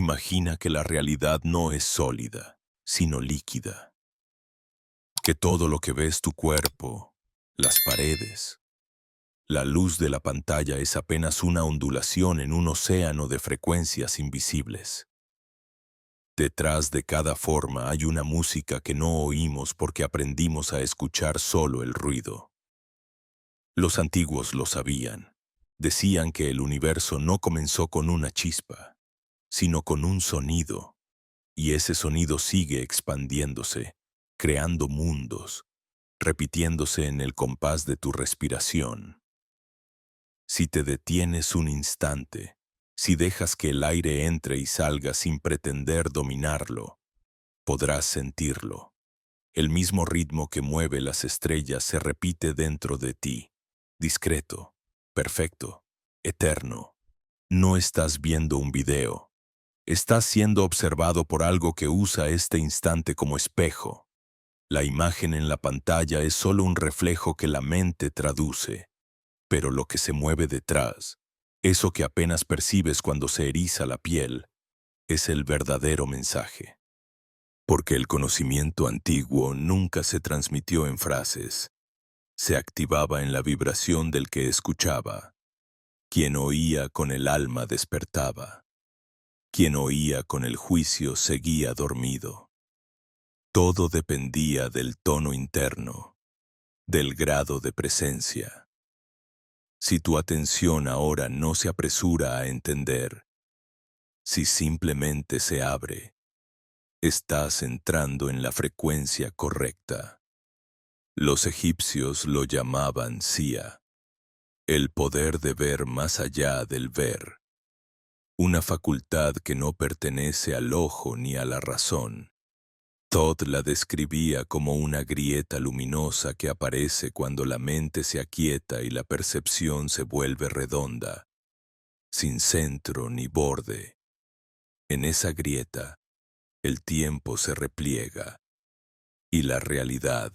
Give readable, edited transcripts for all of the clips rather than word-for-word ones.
Imagina que la realidad no es sólida, sino líquida. Que todo lo que ves, tu cuerpo, las paredes, la luz de la pantalla es apenas una ondulación en un océano de frecuencias invisibles. Detrás de cada forma hay una música que no oímos porque aprendimos a escuchar solo el ruido. Los antiguos lo sabían. Decían que el universo no comenzó con una chispa, sino con un sonido, y ese sonido sigue expandiéndose, creando mundos, repitiéndose en el compás de tu respiración. Si te detienes un instante, si dejas que el aire entre y salga sin pretender dominarlo, podrás sentirlo. El mismo ritmo que mueve las estrellas se repite dentro de ti, discreto, perfecto, eterno. No estás viendo un video. Estás siendo observado por algo que usa este instante como espejo. La imagen en la pantalla es solo un reflejo que la mente traduce, pero lo que se mueve detrás, eso que apenas percibes cuando se eriza la piel, es el verdadero mensaje. Porque el conocimiento antiguo nunca se transmitió en frases, se activaba en la vibración del que escuchaba. Quien oía con el alma despertaba. Quien oía con el juicio seguía dormido. Todo dependía del tono interno, del grado de presencia. Si tu atención ahora no se apresura a entender, si simplemente se abre, estás entrando en la frecuencia correcta. Los egipcios lo llamaban Sia, el poder de ver más allá del ver, una facultad que no pertenece al ojo ni a la razón. Todd la describía como una grieta luminosa que aparece cuando la mente se aquieta y la percepción se vuelve redonda, sin centro ni borde. En esa grieta, el tiempo se repliega y la realidad,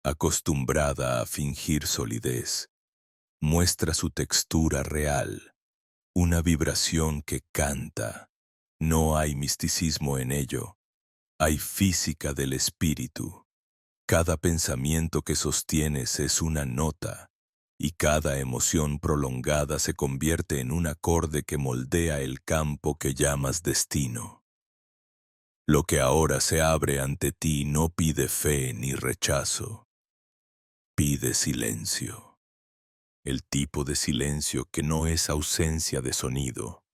acostumbrada a fingir solidez, muestra su textura real, una vibración que canta. No hay misticismo en ello, hay física del espíritu. Cada pensamiento que sostienes es una nota, y cada emoción prolongada se convierte en un acorde que moldea el campo que llamas destino. Lo que ahora se abre ante ti no pide fe ni rechazo, pide silencio. El tipo de silencio que no es ausencia de sonido,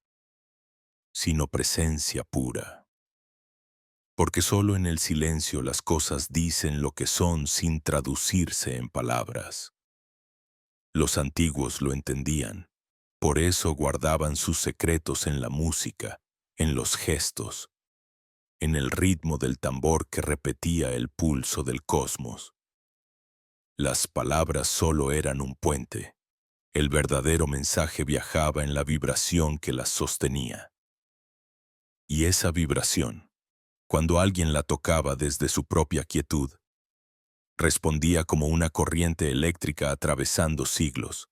sino presencia pura. Porque solo en el silencio las cosas dicen lo que son sin traducirse en palabras. Los antiguos lo entendían, por eso guardaban sus secretos en la música, en los gestos, en el ritmo del tambor que repetía el pulso del cosmos. Las palabras solo eran un puente. El verdadero mensaje viajaba en la vibración que las sostenía. Y esa vibración, cuando alguien la tocaba desde su propia quietud, respondía como una corriente eléctrica atravesando siglos,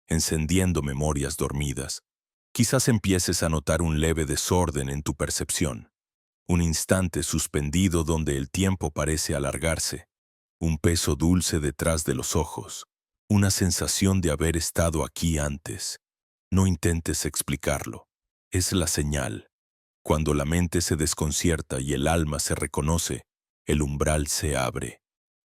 encendiendo memorias dormidas. Quizás empieces a notar un leve desorden en tu percepción, un instante suspendido donde el tiempo parece alargarse, un peso dulce detrás de los ojos, una sensación de haber estado aquí antes. No intentes explicarlo, es la señal. Cuando la mente se desconcierta y el alma se reconoce, el umbral se abre.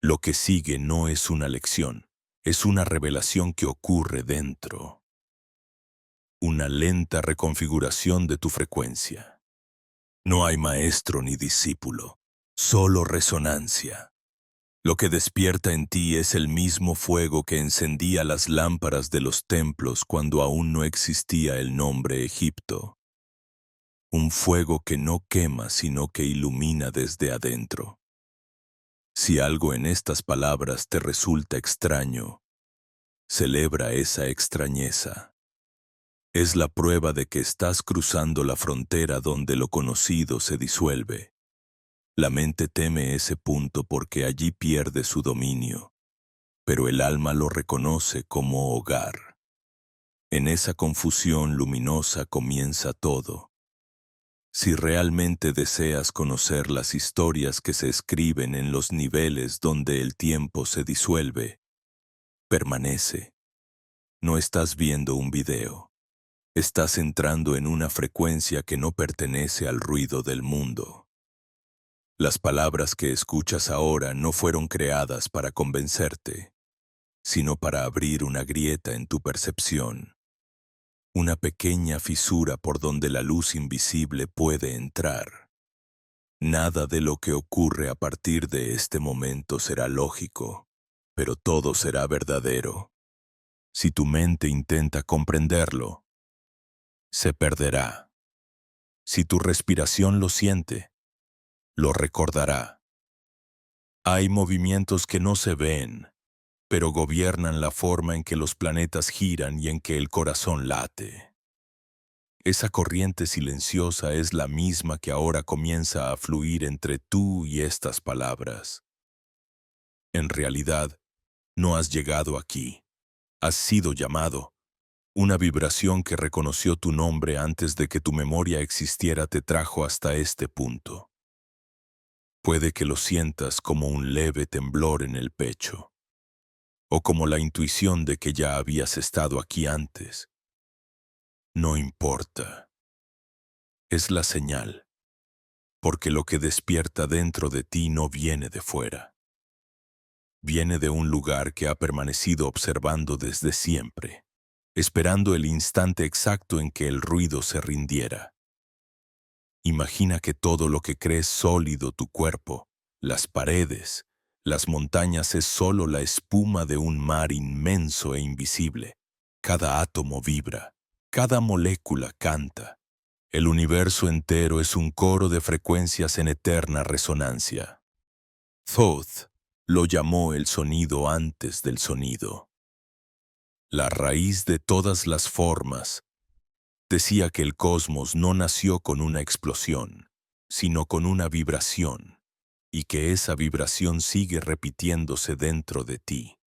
Lo que sigue no es una lección, es una revelación que ocurre dentro. Una lenta reconfiguración de tu frecuencia. No hay maestro ni discípulo, solo resonancia. Lo que despierta en ti es el mismo fuego que encendía las lámparas de los templos cuando aún no existía el nombre Egipto. Un fuego que no quema sino que ilumina desde adentro. Si algo en estas palabras te resulta extraño, celebra esa extrañeza. Es la prueba de que estás cruzando la frontera donde lo conocido se disuelve. La mente teme ese punto porque allí pierde su dominio, pero el alma lo reconoce como hogar. En esa confusión luminosa comienza todo. Si realmente deseas conocer las historias que se escriben en los niveles donde el tiempo se disuelve, permanece. No estás viendo un video. Estás entrando en una frecuencia que no pertenece al ruido del mundo. Las palabras que escuchas ahora no fueron creadas para convencerte, sino para abrir una grieta en tu percepción, una pequeña fisura por donde la luz invisible puede entrar. Nada de lo que ocurre a partir de este momento será lógico, pero todo será verdadero. Si tu mente intenta comprenderlo, se perderá. Si tu respiración lo siente, lo recordará. Hay movimientos que no se ven, pero gobiernan la forma en que los planetas giran y en que el corazón late. Esa corriente silenciosa es la misma que ahora comienza a fluir entre tú y estas palabras. En realidad, no has llegado aquí. Has sido llamado. Una vibración que reconoció tu nombre antes de que tu memoria existiera te trajo hasta este punto. Puede que lo sientas como un leve temblor en el pecho, o como la intuición de que ya habías estado aquí antes. No importa. Es la señal, porque lo que despierta dentro de ti no viene de fuera. Viene de un lugar que ha permanecido observando desde siempre, esperando el instante exacto en que el ruido se rindiera. Imagina que todo lo que crees sólido, tu cuerpo, las paredes, las montañas, es solo la espuma de un mar inmenso e invisible. Cada átomo vibra, cada molécula canta. El universo entero es un coro de frecuencias en eterna resonancia. Thoth lo llamó el sonido antes del sonido. La raíz de todas las formas. Decía que el cosmos no nació con una explosión, sino con una vibración, y que esa vibración sigue repitiéndose dentro de ti.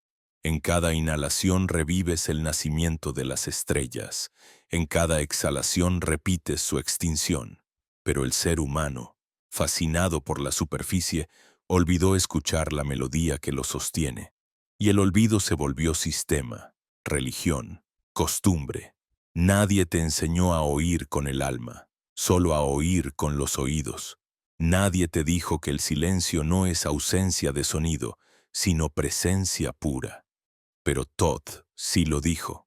En cada inhalación revives el nacimiento de las estrellas, en cada exhalación repites su extinción. Pero el ser humano, fascinado por la superficie, olvidó escuchar la melodía que lo sostiene, y el olvido se volvió sistema, religión, costumbre. Nadie te enseñó a oír con el alma, solo a oír con los oídos. Nadie te dijo que el silencio no es ausencia de sonido, sino presencia pura. Pero Thoth sí lo dijo.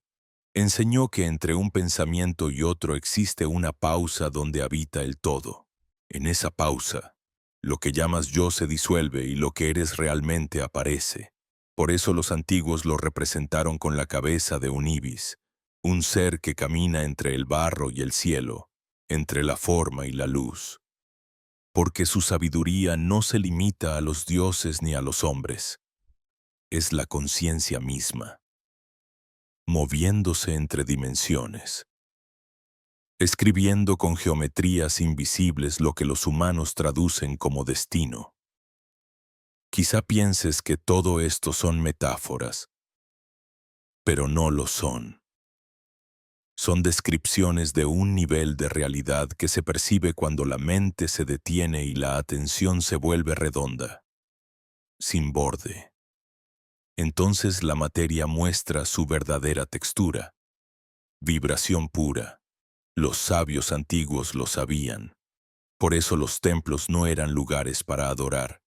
Enseñó que entre un pensamiento y otro existe una pausa donde habita el todo. En esa pausa, lo que llamas yo se disuelve y lo que eres realmente aparece. Por eso los antiguos lo representaron con la cabeza de un ibis, un ser que camina entre el barro y el cielo, entre la forma y la luz. Porque su sabiduría no se limita a los dioses ni a los hombres. Es la conciencia misma, moviéndose entre dimensiones, escribiendo con geometrías invisibles lo que los humanos traducen como destino. Quizá pienses que todo esto son metáforas, pero no lo son. Son descripciones de un nivel de realidad que se percibe cuando la mente se detiene y la atención se vuelve redonda, sin borde. Entonces la materia muestra su verdadera textura, vibración pura. Los sabios antiguos lo sabían. Por eso los templos no eran lugares para adorar,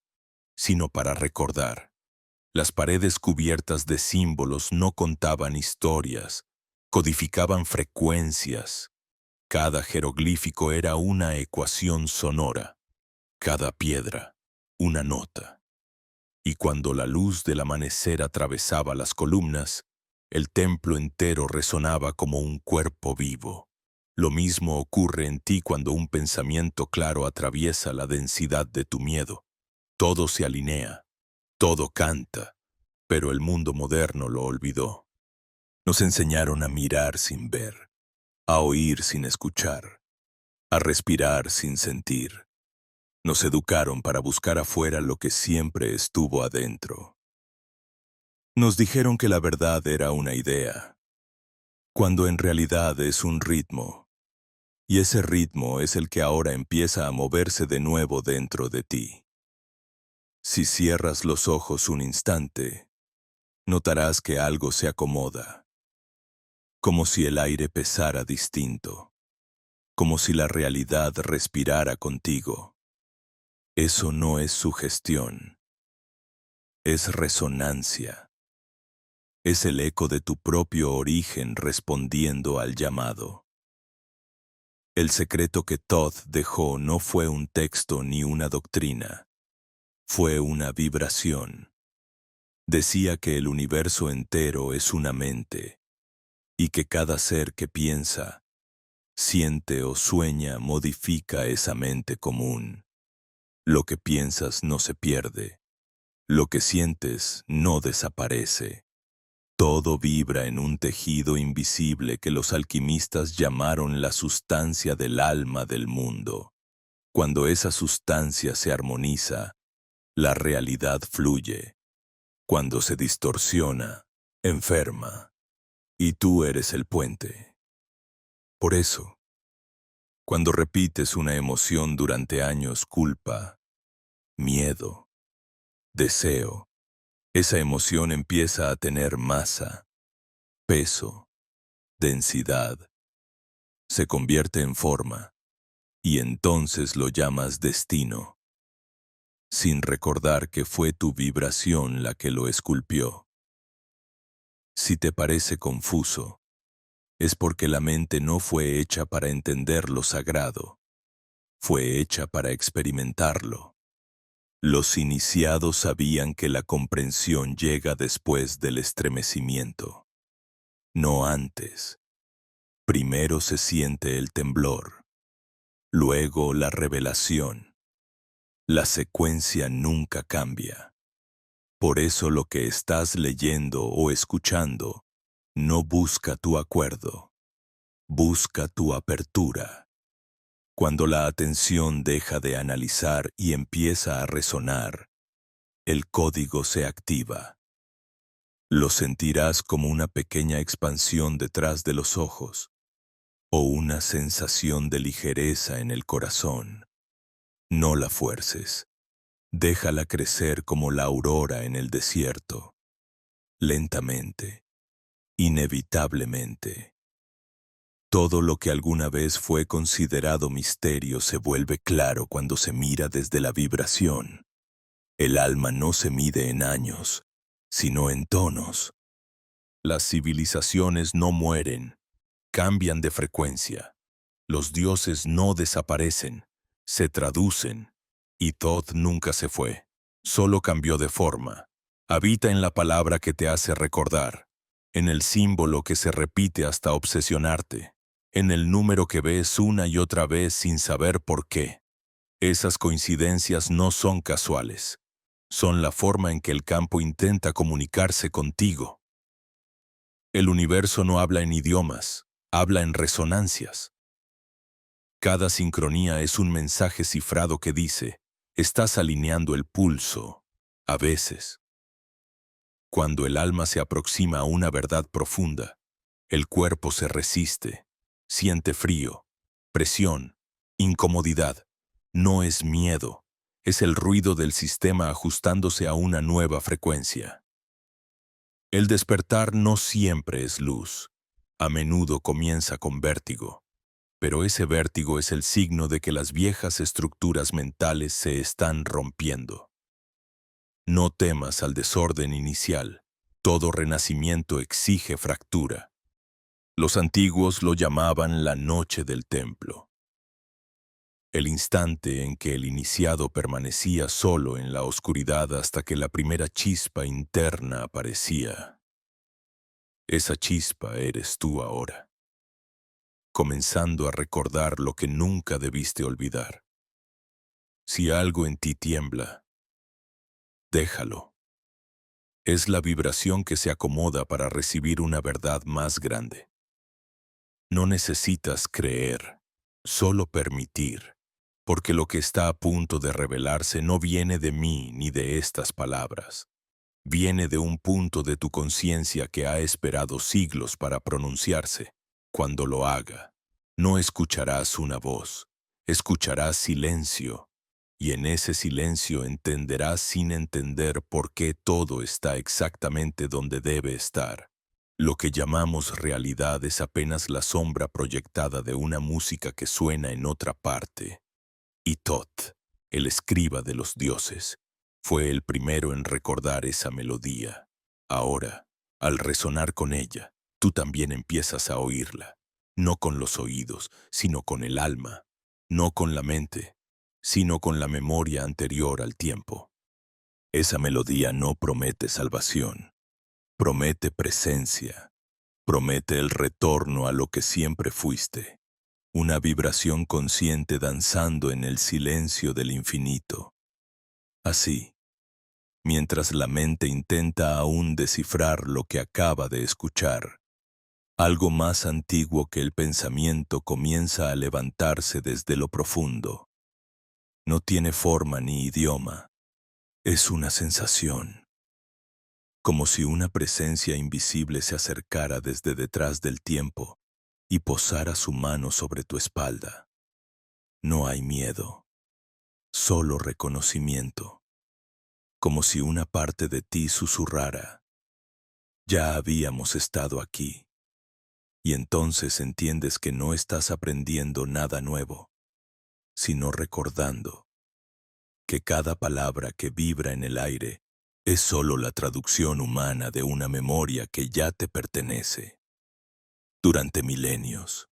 sino para recordar. Las paredes cubiertas de símbolos no contaban historias, codificaban frecuencias. Cada jeroglífico era una ecuación sonora, cada piedra, una nota. Y cuando la luz del amanecer atravesaba las columnas, el templo entero resonaba como un cuerpo vivo. Lo mismo ocurre en ti cuando un pensamiento claro atraviesa la densidad de tu miedo. Todo se alinea, todo canta, pero el mundo moderno lo olvidó. Nos enseñaron a mirar sin ver, a oír sin escuchar, a respirar sin sentir. Nos educaron para buscar afuera lo que siempre estuvo adentro. Nos dijeron que la verdad era una idea, cuando en realidad es un ritmo. Y ese ritmo es el que ahora empieza a moverse de nuevo dentro de ti. Si cierras los ojos un instante, notarás que algo se acomoda, como si el aire pesara distinto, como si la realidad respirara contigo. Eso no es sugestión, es resonancia. Es el eco de tu propio origen respondiendo al llamado. El secreto que Todd dejó no fue un texto ni una doctrina, fue una vibración. Decía que el universo entero es una mente, y que cada ser que piensa, siente o sueña modifica esa mente común. Lo que piensas no se pierde, lo que sientes no desaparece. Todo vibra en un tejido invisible que los alquimistas llamaron la sustancia del alma del mundo. Cuando esa sustancia se armoniza, la realidad fluye. Cuando se distorsiona, enferma. Y tú eres el puente. Por eso, cuando repites una emoción durante años, culpa, miedo, deseo, esa emoción empieza a tener masa, peso, densidad, se convierte en forma, y entonces lo llamas destino, sin recordar que fue tu vibración la que lo esculpió. Si te parece confuso, es porque la mente no fue hecha para entender lo sagrado, fue hecha para experimentarlo. Los iniciados sabían que la comprensión llega después del estremecimiento, no antes. Primero se siente el temblor, luego la revelación. La secuencia nunca cambia. Por eso lo que estás leyendo o escuchando no busca tu acuerdo, busca tu apertura. Cuando la atención deja de analizar y empieza a resonar, el código se activa. Lo sentirás como una pequeña expansión detrás de los ojos o una sensación de ligereza en el corazón. No la fuerces. Déjala crecer como la aurora en el desierto, lentamente, inevitablemente. Todo lo que alguna vez fue considerado misterio se vuelve claro cuando se mira desde la vibración. El alma no se mide en años, sino en tonos. Las civilizaciones no mueren, cambian de frecuencia. Los dioses no desaparecen, se traducen. Y Thoth nunca se fue, solo cambió de forma. Habita en la palabra que te hace recordar, en el símbolo que se repite hasta obsesionarte, en el número que ves una y otra vez sin saber por qué. Esas coincidencias no son casuales, son la forma en que el campo intenta comunicarse contigo. El universo no habla en idiomas, habla en resonancias. Cada sincronía es un mensaje cifrado que dice: estás alineando el pulso, a veces. Cuando el alma se aproxima a una verdad profunda, el cuerpo se resiste, siente frío, presión, incomodidad. No es miedo, es el ruido del sistema ajustándose a una nueva frecuencia. El despertar no siempre es luz, a menudo comienza con vértigo. Pero ese vértigo es el signo de que las viejas estructuras mentales se están rompiendo. No temas al desorden inicial. Todo renacimiento exige fractura. Los antiguos lo llamaban la noche del templo. El instante en que el iniciado permanecía solo en la oscuridad hasta que la primera chispa interna aparecía. Esa chispa eres tú ahora, comenzando a recordar lo que nunca debiste olvidar. Si algo en ti tiembla, déjalo. Es la vibración que se acomoda para recibir una verdad más grande. No necesitas creer, solo permitir, porque lo que está a punto de revelarse no viene de mí ni de estas palabras. Viene de un punto de tu conciencia que ha esperado siglos para pronunciarse. Cuando lo haga, No escucharás una voz, escucharás silencio, y en ese silencio entenderás sin entender por qué todo está exactamente donde debe estar. Lo que llamamos realidad es apenas la sombra proyectada de una música que suena en otra parte. Y Thoth, el escriba de los dioses, fue el primero en recordar esa melodía. Ahora, al resonar con ella, tú también empiezas a oírla, no con los oídos, sino con el alma, no con la mente, sino con la memoria anterior al tiempo. Esa melodía no promete salvación, promete presencia, promete el retorno a lo que siempre fuiste, una vibración consciente danzando en el silencio del infinito. Así, mientras la mente intenta aún descifrar lo que acaba de escuchar, algo más antiguo que el pensamiento comienza a levantarse desde lo profundo. No tiene forma ni idioma, es una sensación, como si una presencia invisible se acercara desde detrás del tiempo y posara su mano sobre tu espalda. No hay miedo, solo reconocimiento, como si una parte de ti susurrara, ya habíamos estado aquí, y entonces entiendes que no estás aprendiendo nada nuevo, sino recordando que cada palabra que vibra en el aire es solo la traducción humana de una memoria que ya te pertenece. Durante milenios,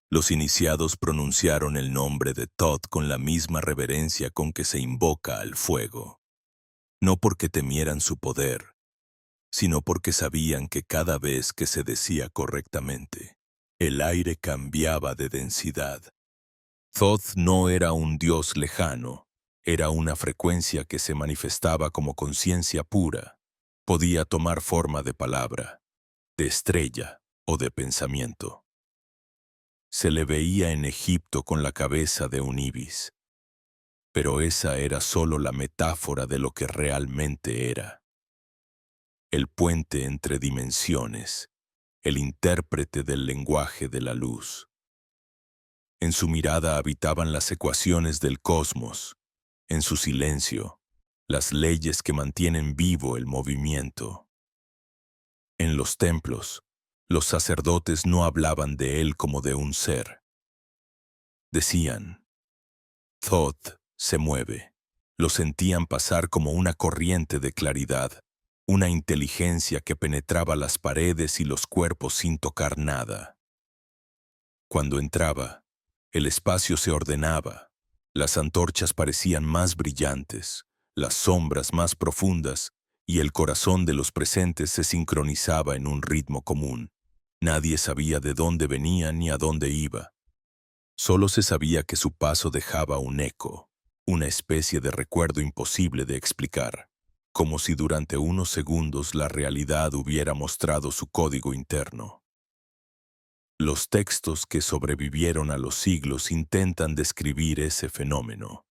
los iniciados pronunciaron el nombre de Thoth con la misma reverencia con que se invoca al fuego, no porque temieran su poder, sino porque sabían que cada vez que se decía correctamente, el aire cambiaba de densidad. Thoth no era un dios lejano, era una frecuencia que se manifestaba como conciencia pura. Podía tomar forma de palabra, de estrella o de pensamiento. Se le veía en Egipto con la cabeza de un ibis, pero esa era solo la metáfora de lo que realmente era. El puente entre dimensiones, el intérprete del lenguaje de la luz. En su mirada habitaban las ecuaciones del cosmos, en su silencio, las leyes que mantienen vivo el movimiento. En los templos, los sacerdotes no hablaban de él como de un ser. Decían, Thoth se mueve. Lo sentían pasar como una corriente de claridad, una inteligencia que penetraba las paredes y los cuerpos sin tocar nada. Cuando entraba, el espacio se ordenaba, las antorchas parecían más brillantes, las sombras más profundas, y el corazón de los presentes se sincronizaba en un ritmo común. Nadie sabía de dónde venía ni a dónde iba. Solo se sabía que su paso dejaba un eco, una especie de recuerdo imposible de explicar, como si durante unos segundos la realidad hubiera mostrado su código interno. Los textos que sobrevivieron a los siglos intentan describir ese fenómeno.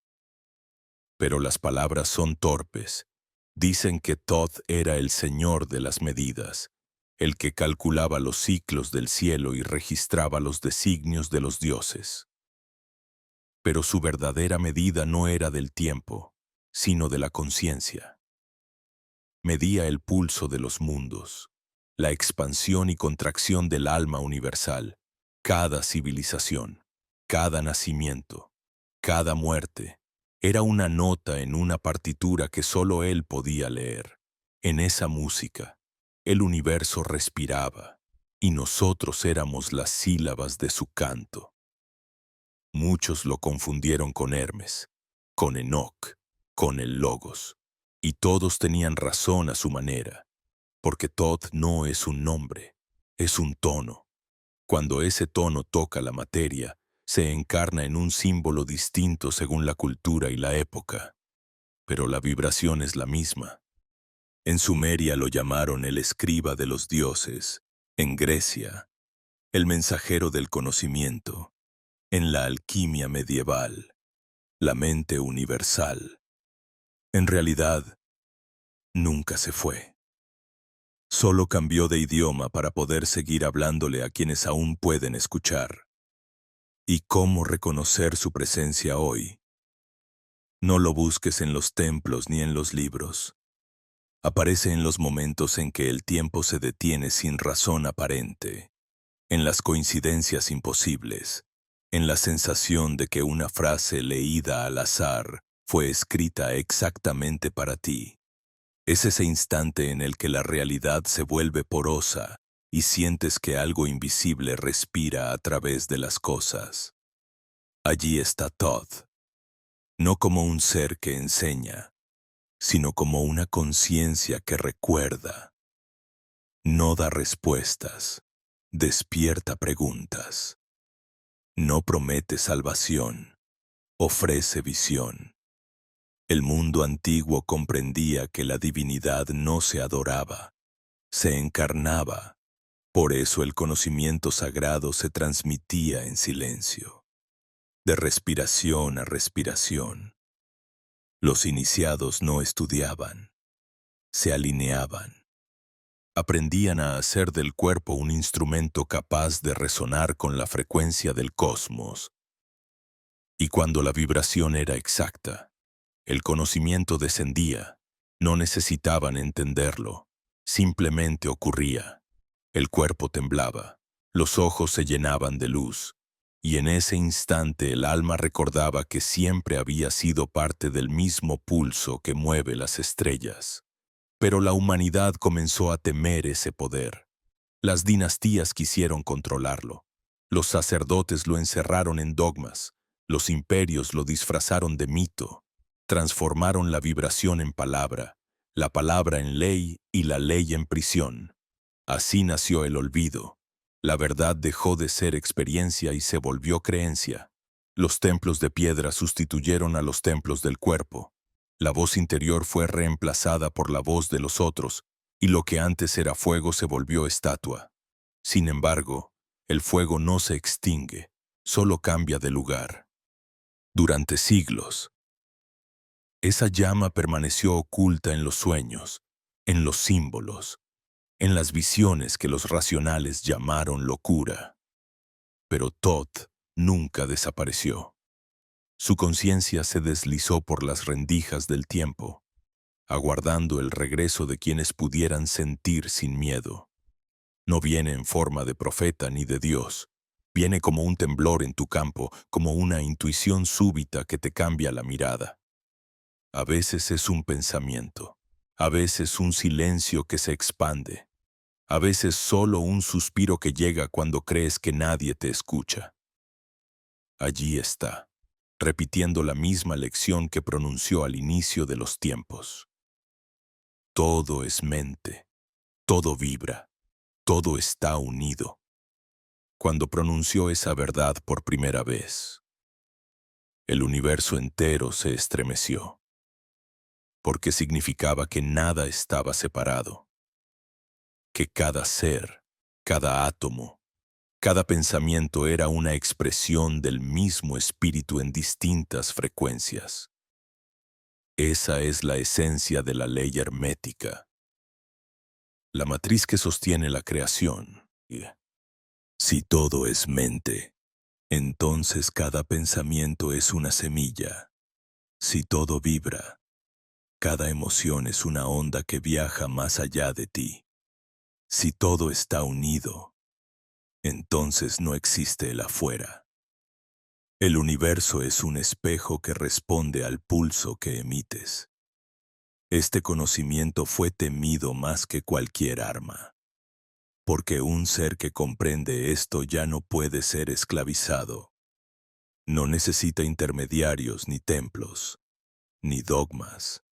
Pero las palabras son torpes. Dicen que Thoth era el señor de las medidas, el que calculaba los ciclos del cielo y registraba los designios de los dioses. Pero su verdadera medida no era del tiempo, sino de la conciencia. Medía el pulso de los mundos, la expansión y contracción del alma universal, cada civilización, cada nacimiento, cada muerte. Era una nota en una partitura que solo él podía leer. En esa música, el universo respiraba, y nosotros éramos las sílabas de su canto. Muchos lo confundieron con Hermes, con Enoc, con el Logos, y todos tenían razón a su manera, porque Thoth no es un nombre, es un tono. Cuando ese tono toca la materia, se encarna en un símbolo distinto según la cultura y la época, pero la vibración es la misma. En Sumeria lo llamaron el escriba de los dioses, en Grecia, el mensajero del conocimiento, en la alquimia medieval, la mente universal. En realidad, nunca se fue. Solo cambió de idioma para poder seguir hablándole a quienes aún pueden escuchar. ¿Y cómo reconocer su presencia hoy? No lo busques en los templos ni en los libros. Aparece en los momentos en que el tiempo se detiene sin razón aparente, en las coincidencias imposibles, en la sensación de que una frase leída al azar fue escrita exactamente para ti. Es ese instante en el que la realidad se vuelve porosa y sientes que algo invisible respira a través de las cosas. Allí está Todd, no como un ser que enseña, sino como una conciencia que recuerda. No da respuestas, despierta preguntas. No promete salvación, ofrece visión. El mundo antiguo comprendía que la divinidad no se adoraba, se encarnaba. Por eso el conocimiento sagrado se transmitía en silencio, de respiración a respiración. Los iniciados no estudiaban, se alineaban. Aprendían a hacer del cuerpo un instrumento capaz de resonar con la frecuencia del cosmos. Y cuando la vibración era exacta, el conocimiento descendía. No necesitaban entenderlo, simplemente ocurría. El cuerpo temblaba, los ojos se llenaban de luz, y en ese instante el alma recordaba que siempre había sido parte del mismo pulso que mueve las estrellas. Pero la humanidad comenzó a temer ese poder. Las dinastías quisieron controlarlo. Los sacerdotes lo encerraron en dogmas. Los imperios lo disfrazaron de mito. Transformaron la vibración en palabra, la palabra en ley y la ley en prisión. Así nació el olvido. La verdad dejó de ser experiencia y se volvió creencia. Los templos de piedra sustituyeron a los templos del cuerpo. La voz interior fue reemplazada por la voz de los otros, y lo que antes era fuego se volvió estatua. Sin embargo, el fuego no se extingue, solo cambia de lugar. Durante siglos, esa llama permaneció oculta en los sueños, en los símbolos, en las visiones que los racionales llamaron locura. Pero Thoth nunca desapareció. Su conciencia se deslizó por las rendijas del tiempo, aguardando el regreso de quienes pudieran sentir sin miedo. No viene en forma de profeta ni de Dios. Viene como un temblor en tu campo, como una intuición súbita que te cambia la mirada. A veces es un pensamiento, a veces un silencio que se expande, a veces solo un suspiro que llega cuando crees que nadie te escucha. Allí está, repitiendo la misma lección que pronunció al inicio de los tiempos. Todo es mente, todo vibra, todo está unido. Cuando pronunció esa verdad por primera vez, el universo entero se estremeció, porque significaba que nada estaba separado, que cada ser, cada átomo, cada pensamiento era una expresión del mismo espíritu en distintas frecuencias. Esa es la esencia de la ley hermética, la matriz que sostiene la creación. Si todo es mente, entonces cada pensamiento es una semilla. Si todo vibra, cada emoción es una onda que viaja más allá de ti. Si todo está unido, entonces no existe el afuera. El universo es un espejo que responde al pulso que emites. Este conocimiento fue temido más que cualquier arma, porque un ser que comprende esto ya no puede ser esclavizado. No necesita intermediarios ni templos, ni dogmas.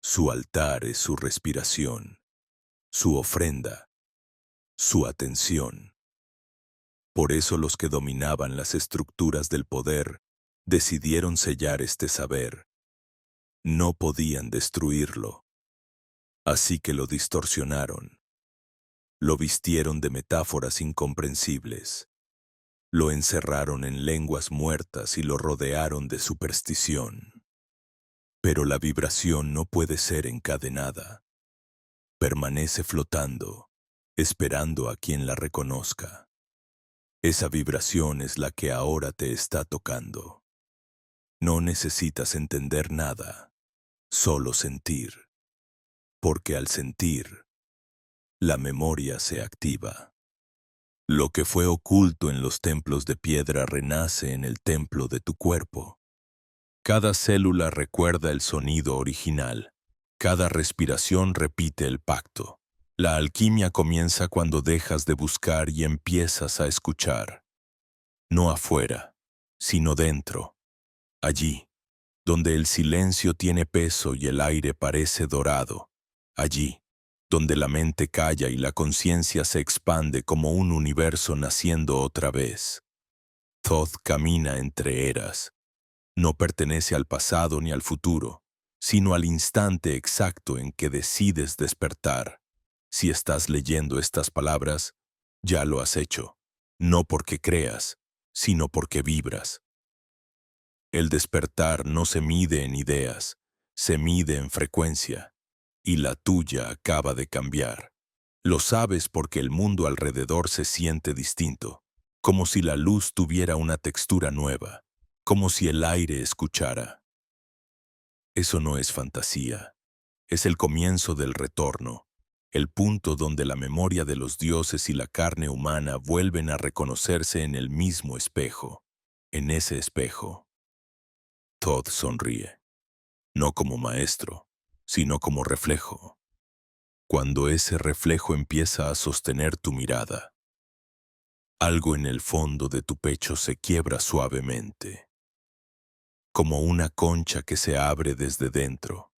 Su altar es su respiración, su ofrenda, su atención. Por eso los que dominaban las estructuras del poder decidieron sellar este saber. No podían destruirlo, así que lo distorsionaron. Lo vistieron de metáforas incomprensibles. Lo encerraron en lenguas muertas y lo rodearon de superstición. Pero la vibración no puede ser encadenada. Permanece flotando, esperando a quien la reconozca. Esa vibración es la que ahora te está tocando. No necesitas entender nada, solo sentir, porque al sentir, la memoria se activa. Lo que fue oculto en los templos de piedra renace en el templo de tu cuerpo. Cada célula recuerda el sonido original. Cada respiración repite el pacto. La alquimia comienza cuando dejas de buscar y empiezas a escuchar. No afuera, sino dentro. Allí, donde el silencio tiene peso y el aire parece dorado. Allí, donde la mente calla y la conciencia se expande como un universo naciendo otra vez. Thoth camina entre eras. No pertenece al pasado ni al futuro, sino al instante exacto en que decides despertar. Si estás leyendo estas palabras, ya lo has hecho, no porque creas, sino porque vibras. El despertar no se mide en ideas, se mide en frecuencia, y la tuya acaba de cambiar. Lo sabes porque el mundo alrededor se siente distinto, como si la luz tuviera una textura nueva, como si el aire escuchara. Eso no es fantasía, es el comienzo del retorno, el punto donde la memoria de los dioses y la carne humana vuelven a reconocerse en el mismo espejo. En ese espejo, Todd sonríe, no como maestro, sino como reflejo. Cuando ese reflejo empieza a sostener tu mirada, algo en el fondo de tu pecho se quiebra suavemente, como una concha que se abre desde dentro.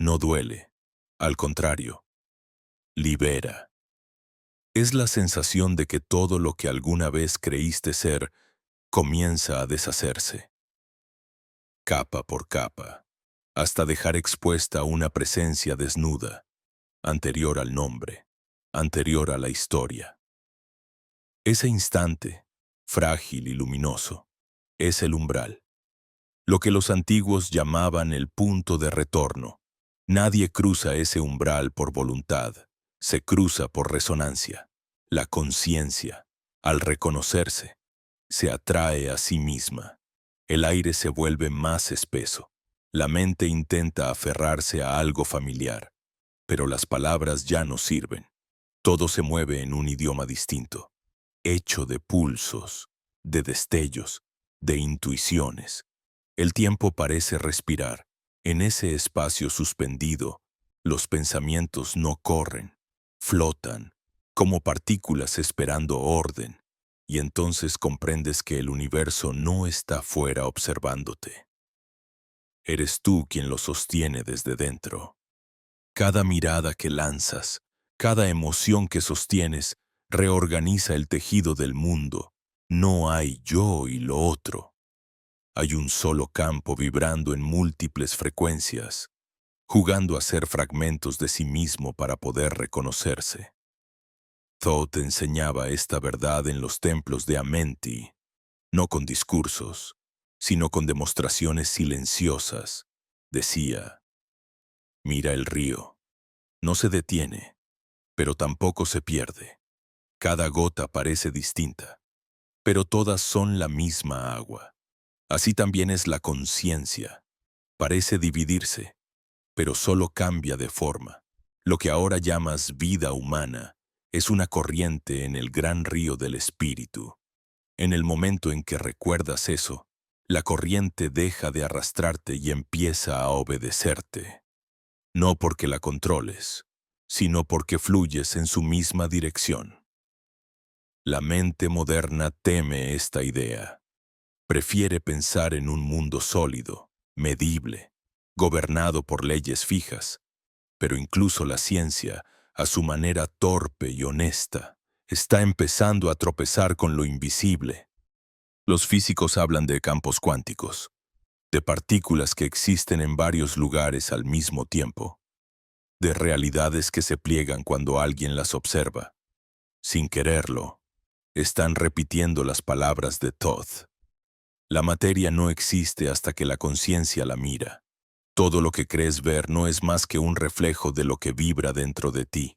No duele, al contrario, libera. Es la sensación de que todo lo que alguna vez creíste ser comienza a deshacerse, capa por capa, hasta dejar expuesta una presencia desnuda, anterior al nombre, anterior a la historia. Ese instante, frágil y luminoso, es el umbral, lo que los antiguos llamaban el punto de retorno. Nadie cruza ese umbral por voluntad, se cruza por resonancia. La conciencia, al reconocerse, se atrae a sí misma. El aire se vuelve más espeso. La mente intenta aferrarse a algo familiar, pero las palabras ya no sirven. Todo se mueve en un idioma distinto, hecho de pulsos, de destellos, de intuiciones. El tiempo parece respirar. En ese espacio suspendido, los pensamientos no corren, flotan, como partículas esperando orden, y entonces comprendes que el universo no está fuera observándote. Eres tú quien lo sostiene desde dentro. Cada mirada que lanzas, cada emoción que sostienes, reorganiza el tejido del mundo. No hay yo y lo otro. Hay un solo campo vibrando en múltiples frecuencias, jugando a ser fragmentos de sí mismo para poder reconocerse. Thoth enseñaba esta verdad en los templos de Amenti, no con discursos, sino con demostraciones silenciosas. Decía, mira el río, no se detiene, pero tampoco se pierde. Cada gota parece distinta, pero todas son la misma agua. Así también es la conciencia. Parece dividirse, pero solo cambia de forma. Lo que ahora llamas vida humana es una corriente en el gran río del espíritu. En el momento en que recuerdas eso, la corriente deja de arrastrarte y empieza a obedecerte. No porque la controles, sino porque fluyes en su misma dirección. La mente moderna teme esta idea. Prefiere pensar en un mundo sólido, medible, gobernado por leyes fijas, pero incluso la ciencia, a su manera torpe y honesta, está empezando a tropezar con lo invisible. Los físicos hablan de campos cuánticos, de partículas que existen en varios lugares al mismo tiempo, de realidades que se pliegan cuando alguien las observa. Sin quererlo, están repitiendo las palabras de Thoth. La materia no existe hasta que la conciencia la mira. Todo lo que crees ver no es más que un reflejo de lo que vibra dentro de ti.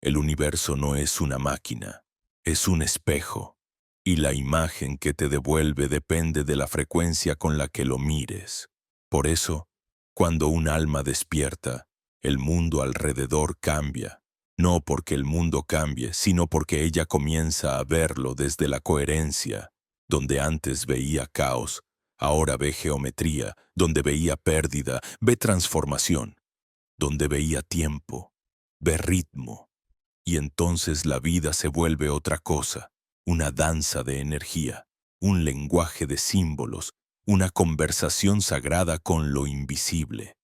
El universo no es una máquina, es un espejo. y la imagen que te devuelve depende de la frecuencia con la que lo mires. Por eso, cuando un alma despierta, el mundo alrededor cambia, no porque el mundo cambie, sino porque ella comienza a verlo desde la coherencia. Donde antes veía caos, ahora ve geometría; donde veía pérdida, ve transformación; donde veía tiempo, ve ritmo. Y entonces la vida se vuelve otra cosa, una danza de energía, un lenguaje de símbolos, una conversación sagrada con lo invisible.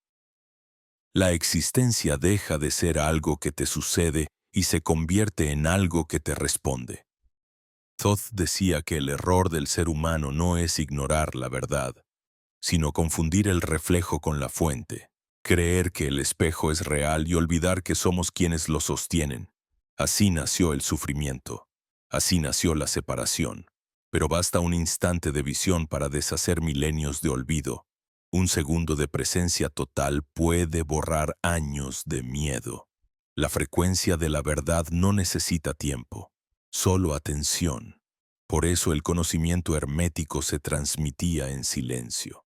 La existencia deja de ser algo que te sucede y se convierte en algo que te responde. Thoth decía que el error del ser humano no es ignorar la verdad, sino confundir el reflejo con la fuente, creer que el espejo es real y olvidar que somos quienes lo sostienen. Así nació el sufrimiento, así nació la separación. Pero basta un instante de visión para deshacer milenios de olvido. Un segundo de presencia total puede borrar años de miedo. La frecuencia de la verdad no necesita tiempo, solo atención. Por eso el conocimiento hermético se transmitía en silencio.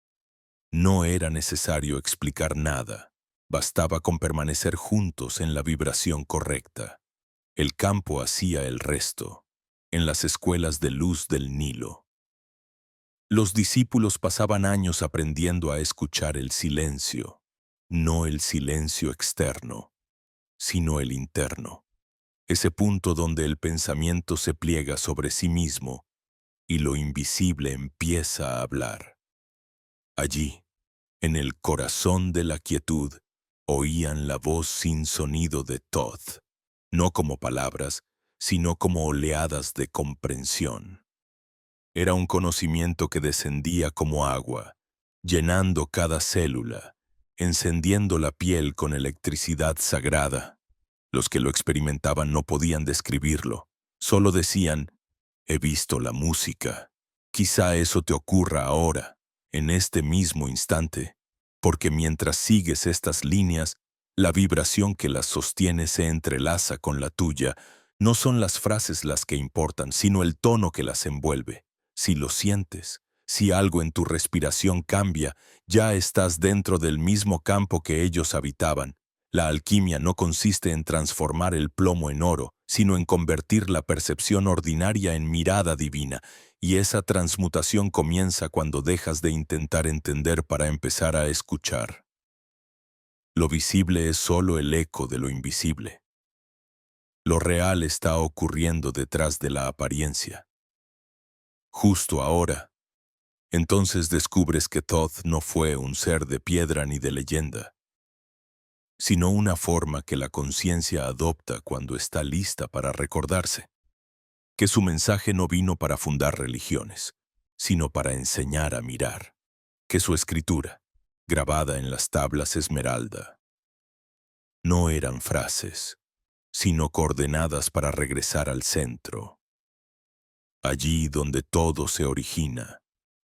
No era necesario explicar nada, bastaba con permanecer juntos en la vibración correcta. El campo hacía el resto, en las escuelas de luz del Nilo. Los discípulos pasaban años aprendiendo a escuchar el silencio, no el silencio externo, sino el interno, ese punto donde el pensamiento se pliega sobre sí mismo y lo invisible empieza a hablar. Allí, en el corazón de la quietud, oían la voz sin sonido de Thoth, no como palabras, sino como oleadas de comprensión. Era un conocimiento que descendía como agua, llenando cada célula, encendiendo la piel con electricidad sagrada. Los que lo experimentaban no podían describirlo, solo decían: he visto la música. Quizá eso te ocurra ahora, en este mismo instante, porque mientras sigues estas líneas, la vibración que las sostiene se entrelaza con la tuya. No son las frases las que importan, sino el tono que las envuelve. Si lo sientes, si algo en tu respiración cambia, ya estás dentro del mismo campo que ellos habitaban. La alquimia no consiste en transformar el plomo en oro, sino en convertir la percepción ordinaria en mirada divina, y esa transmutación comienza cuando dejas de intentar entender para empezar a escuchar. Lo visible es solo el eco de lo invisible. Lo real está ocurriendo detrás de la apariencia. Justo ahora, entonces descubres que Thoth no fue un ser de piedra ni de leyenda, sino una forma que la conciencia adopta cuando está lista para recordarse, que su mensaje no vino para fundar religiones, sino para enseñar a mirar, que su escritura, grabada en las tablas esmeralda, no eran frases, sino coordenadas para regresar al centro, allí donde todo se origina,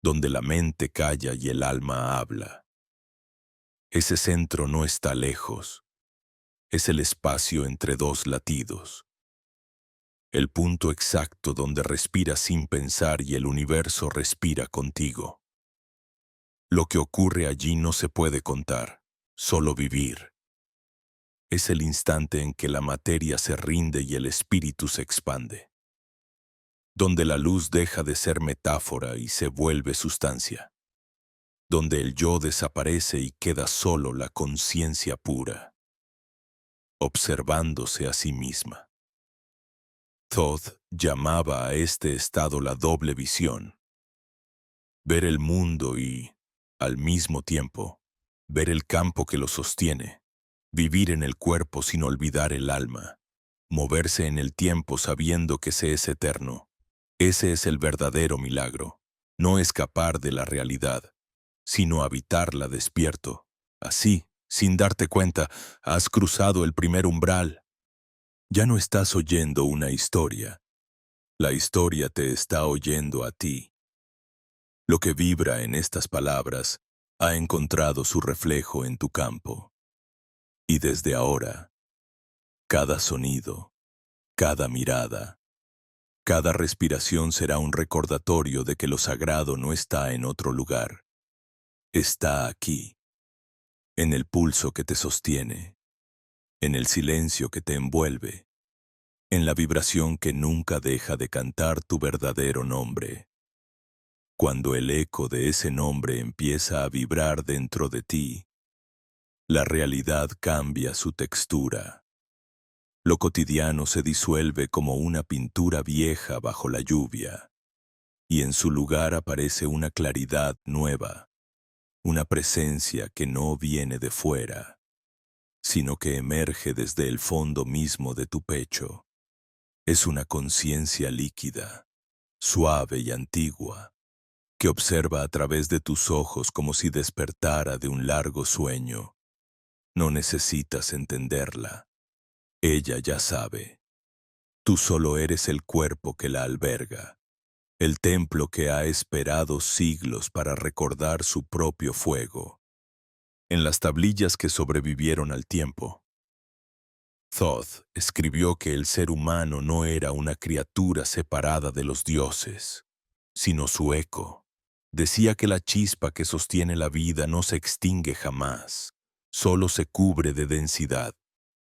donde la mente calla y el alma habla. Ese centro no está lejos, es el espacio entre dos latidos, el punto exacto donde respiras sin pensar y el universo respira contigo. Lo que ocurre allí no se puede contar, solo vivir. Es el instante en que la materia se rinde y el espíritu se expande, donde la luz deja de ser metáfora y se vuelve sustancia, donde el yo desaparece y queda solo la conciencia pura, observándose a sí misma. Thoth llamaba a este estado la doble visión: ver el mundo y, al mismo tiempo, ver el campo que lo sostiene, vivir en el cuerpo sin olvidar el alma, moverse en el tiempo sabiendo que se es eterno. Ese es el verdadero milagro, no escapar de la realidad, sino habitarla despierto. Así, sin darte cuenta, has cruzado el primer umbral. Ya no estás oyendo una historia, la historia te está oyendo a ti. Lo que vibra en estas palabras ha encontrado su reflejo en tu campo. Y desde ahora, cada sonido, cada mirada, Cada respiración será un recordatorio de que lo sagrado no está en otro lugar. Está aquí, en el pulso que te sostiene, en el silencio que te envuelve, en la vibración que nunca deja de cantar tu verdadero nombre. Cuando el eco de ese nombre empieza a vibrar dentro de ti, la realidad cambia su textura. Lo cotidiano se disuelve como una pintura vieja bajo la lluvia, y en su lugar aparece una claridad nueva, una presencia que no viene de fuera, sino que emerge desde el fondo mismo de tu pecho. Es una conciencia líquida, suave y antigua, que observa a través de tus ojos como si despertara de un largo sueño. No necesitas entenderla. Ella ya sabe. Tú solo eres el cuerpo que la alberga, el templo que ha esperado siglos para recordar su propio fuego. En las tablillas que sobrevivieron al tiempo, Thoth escribió que el ser humano no era una criatura separada de los dioses, sino su eco. Decía que la chispa que sostiene la vida no se extingue jamás, solo se cubre de densidad,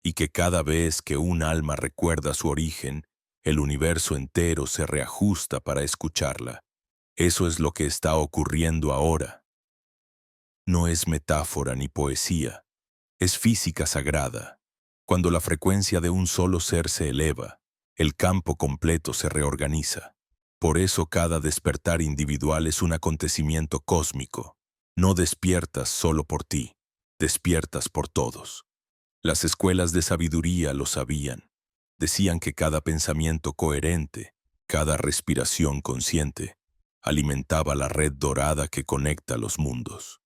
y que cada vez que un alma recuerda su origen, el universo entero se reajusta para escucharla. Eso es lo que está ocurriendo ahora. No es metáfora ni poesía, es física sagrada. Cuando la frecuencia de un solo ser se eleva, el campo completo se reorganiza. Por eso cada despertar individual es un acontecimiento cósmico. No despiertas solo por ti, despiertas por todos. Las escuelas de sabiduría lo sabían. Decían que cada pensamiento coherente, cada respiración consciente, alimentaba la red dorada que conecta los mundos.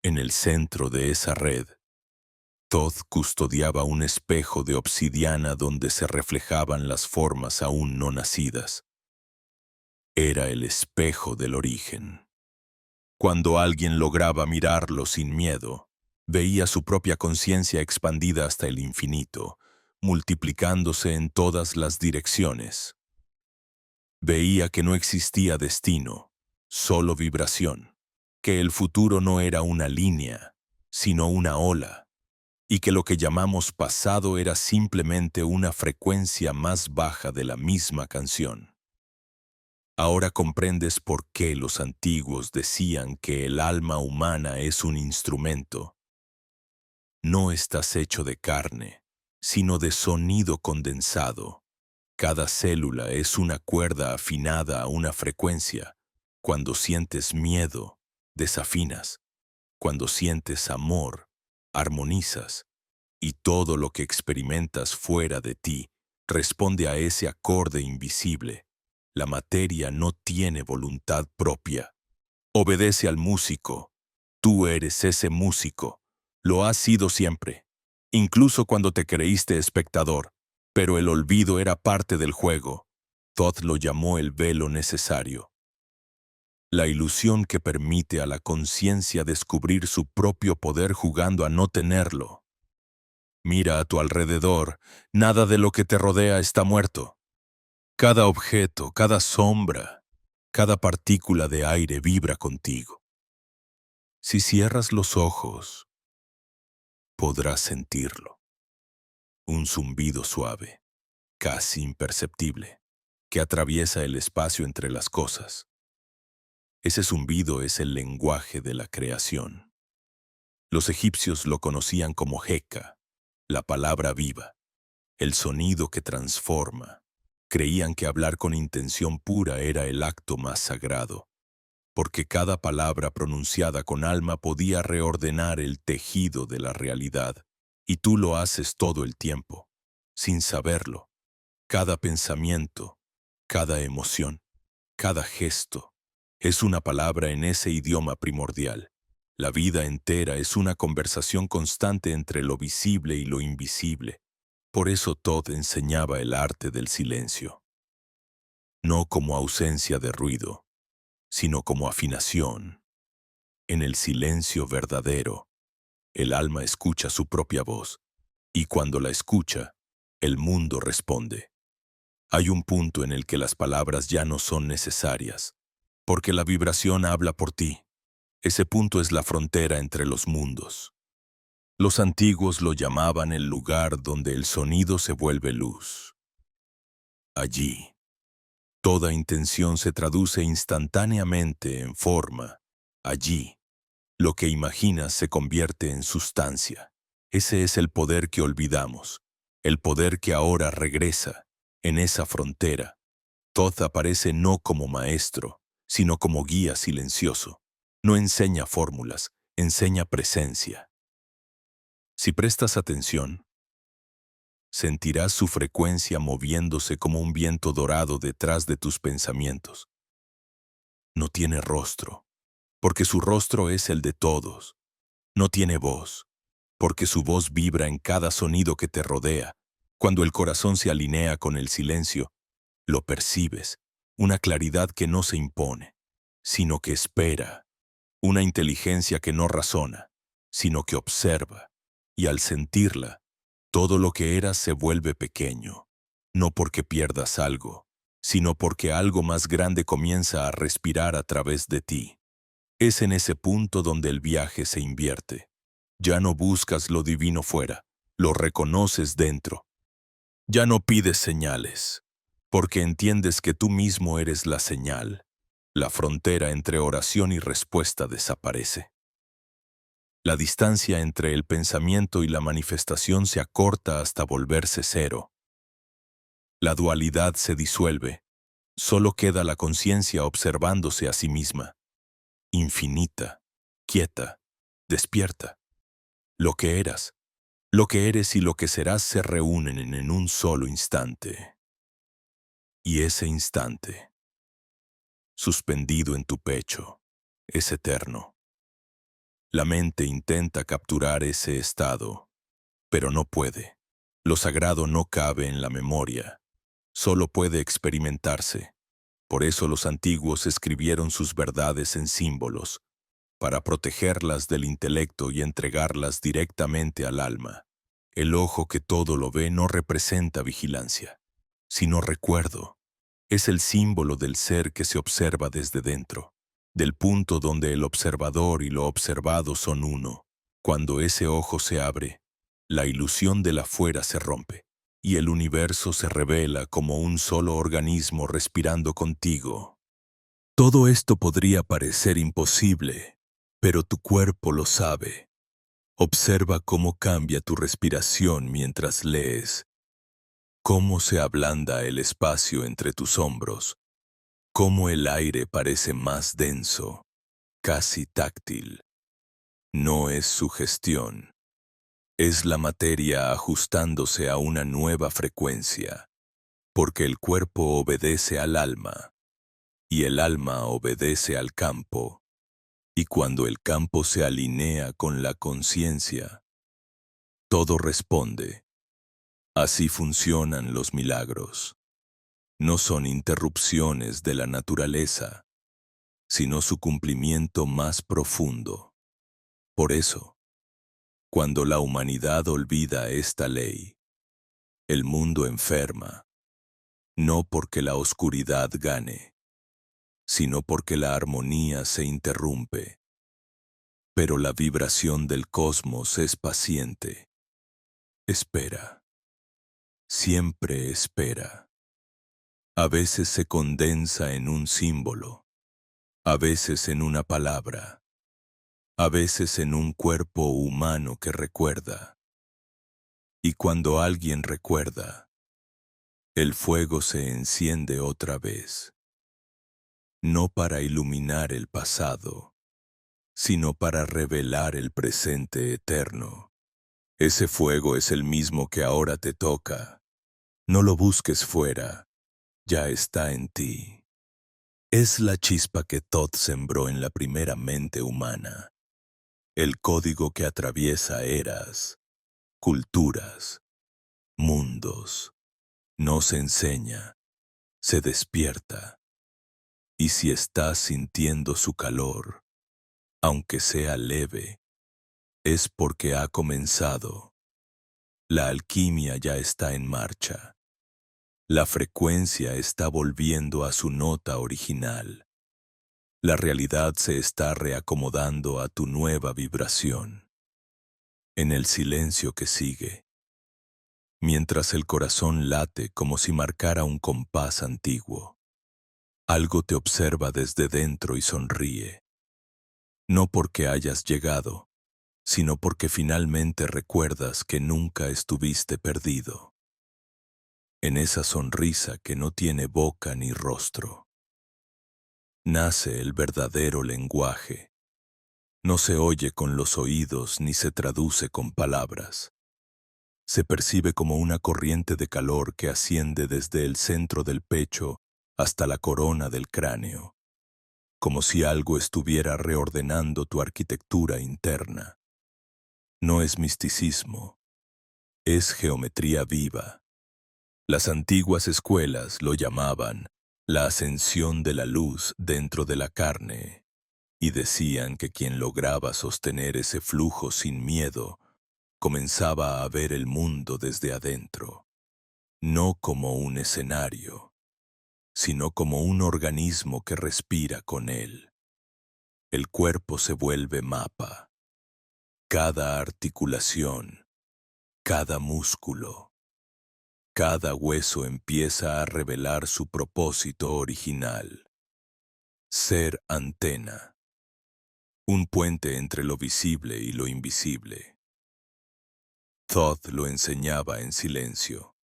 En el centro de esa red, Thoth custodiaba un espejo de obsidiana donde se reflejaban las formas aún no nacidas. Era el espejo del origen. Cuando alguien lograba mirarlo sin miedo, veía su propia conciencia expandida hasta el infinito, multiplicándose en todas las direcciones. Veía que no existía destino, solo vibración, que el futuro no era una línea, sino una ola, y que lo que llamamos pasado era simplemente una frecuencia más baja de la misma canción. Ahora comprendes por qué los antiguos decían que el alma humana es un instrumento. No estás hecho de carne, sino de sonido condensado. Cada célula es una cuerda afinada a una frecuencia. Cuando sientes miedo, desafinas. Cuando sientes amor, armonizas. Y todo lo que experimentas fuera de ti responde a ese acorde invisible. La materia no tiene voluntad propia. Obedece al músico. Tú eres ese músico. Lo has sido siempre, incluso cuando te creíste espectador. Pero el olvido era parte del juego. Thoth lo llamó el velo necesario. La ilusión que permite a la conciencia descubrir su propio poder jugando a no tenerlo. Mira a tu alrededor, nada de lo que te rodea está muerto. Cada objeto, cada sombra, cada partícula de aire vibra contigo. Si cierras los ojos, podrás sentirlo. Un zumbido suave, casi imperceptible, que atraviesa el espacio entre las cosas. Ese zumbido es el lenguaje de la creación. Los egipcios lo conocían como Heka, la palabra viva, el sonido que transforma. Creían que hablar con intención pura era el acto más sagrado, porque cada palabra pronunciada con alma podía reordenar el tejido de la realidad, y tú lo haces todo el tiempo, sin saberlo. Cada pensamiento, cada emoción, cada gesto, es una palabra en ese idioma primordial. La vida entera es una conversación constante entre lo visible y lo invisible. Por eso Thoth enseñaba el arte del silencio. No como ausencia de ruido, sino como afinación. En el silencio verdadero, el alma escucha su propia voz, y cuando la escucha, el mundo responde. Hay un punto en el que las palabras ya no son necesarias, porque la vibración habla por ti. Ese punto es la frontera entre los mundos. Los antiguos lo llamaban el lugar donde el sonido se vuelve luz. Allí, toda intención se traduce instantáneamente en forma. Allí, lo que imaginas se convierte en sustancia. Ese es el poder que olvidamos, el poder que ahora regresa. En esa frontera, Thoth aparece no como maestro, sino como guía silencioso. No enseña fórmulas, enseña presencia. Si prestas atención, sentirás su frecuencia moviéndose como un viento dorado detrás de tus pensamientos. No tiene rostro, porque su rostro es el de todos. No tiene voz, porque su voz vibra en cada sonido que te rodea. Cuando el corazón se alinea con el silencio, lo percibes, una claridad que no se impone, sino que espera, una inteligencia que no razona, sino que observa, y al sentirla, todo lo que eras se vuelve pequeño, no porque pierdas algo, sino porque algo más grande comienza a respirar a través de ti. Es en ese punto donde el viaje se invierte. Ya no buscas lo divino fuera, lo reconoces dentro. Ya no pides señales, porque entiendes que tú mismo eres la señal. La frontera entre oración y respuesta desaparece. La distancia entre el pensamiento y la manifestación se acorta hasta volverse cero. La dualidad se disuelve. Solo queda la conciencia observándose a sí misma, infinita, quieta, despierta. Lo que eras, lo que eres y lo que serás se reúnen en un solo instante. Y ese instante, suspendido en tu pecho, es eterno. La mente intenta capturar ese estado, pero no puede. Lo sagrado no cabe en la memoria, solo puede experimentarse. Por eso los antiguos escribieron sus verdades en símbolos, para protegerlas del intelecto y entregarlas directamente al alma. El ojo que todo lo ve no representa vigilancia, sino recuerdo. Es el símbolo del ser que se observa desde dentro, del punto donde el observador y lo observado son uno. Cuando ese ojo se abre, la ilusión del afuera se rompe, y el universo se revela como un solo organismo respirando contigo. Todo esto podría parecer imposible, pero tu cuerpo lo sabe. Observa cómo cambia tu respiración mientras lees, cómo se ablanda el espacio entre tus hombros, cómo el aire parece más denso, casi táctil. No es sugestión, es la materia ajustándose a una nueva frecuencia, porque el cuerpo obedece al alma, y el alma obedece al campo, y cuando el campo se alinea con la conciencia, todo responde. Así funcionan los milagros. No son interrupciones de la naturaleza, sino su cumplimiento más profundo. Por eso, cuando la humanidad olvida esta ley, el mundo enferma, no porque la oscuridad gane, sino porque la armonía se interrumpe. Pero la vibración del cosmos es paciente. Espera. Siempre espera. A veces se condensa en un símbolo, a veces en una palabra, a veces en un cuerpo humano que recuerda. Y cuando alguien recuerda, el fuego se enciende otra vez, no para iluminar el pasado, sino para revelar el presente eterno. Ese fuego es el mismo que ahora te toca. No lo busques fuera, ya está en ti. Es la chispa que Thoth sembró en la primera mente humana, el código que atraviesa eras, culturas, mundos. No se enseña, se despierta. Y si estás sintiendo su calor, aunque sea leve, es porque ha comenzado. La alquimia ya está en marcha. La frecuencia está volviendo a su nota original. La realidad se está reacomodando a tu nueva vibración. En el silencio que sigue, mientras el corazón late como si marcara un compás antiguo, algo te observa desde dentro y sonríe. No porque hayas llegado, sino porque finalmente recuerdas que nunca estuviste perdido. En esa sonrisa que no tiene boca ni rostro, nace el verdadero lenguaje. No se oye con los oídos ni se traduce con palabras. Se percibe como una corriente de calor que asciende desde el centro del pecho hasta la corona del cráneo, como si algo estuviera reordenando tu arquitectura interna. No es misticismo, es geometría viva. Las antiguas escuelas lo llamaban la ascensión de la luz dentro de la carne, y decían que quien lograba sostener ese flujo sin miedo comenzaba a ver el mundo desde adentro, no como un escenario, sino como un organismo que respira con él. El cuerpo se vuelve mapa. Cada articulación, cada músculo, cada hueso empieza a revelar su propósito original. Ser antena, un puente entre lo visible y lo invisible. Thoth lo enseñaba en silencio,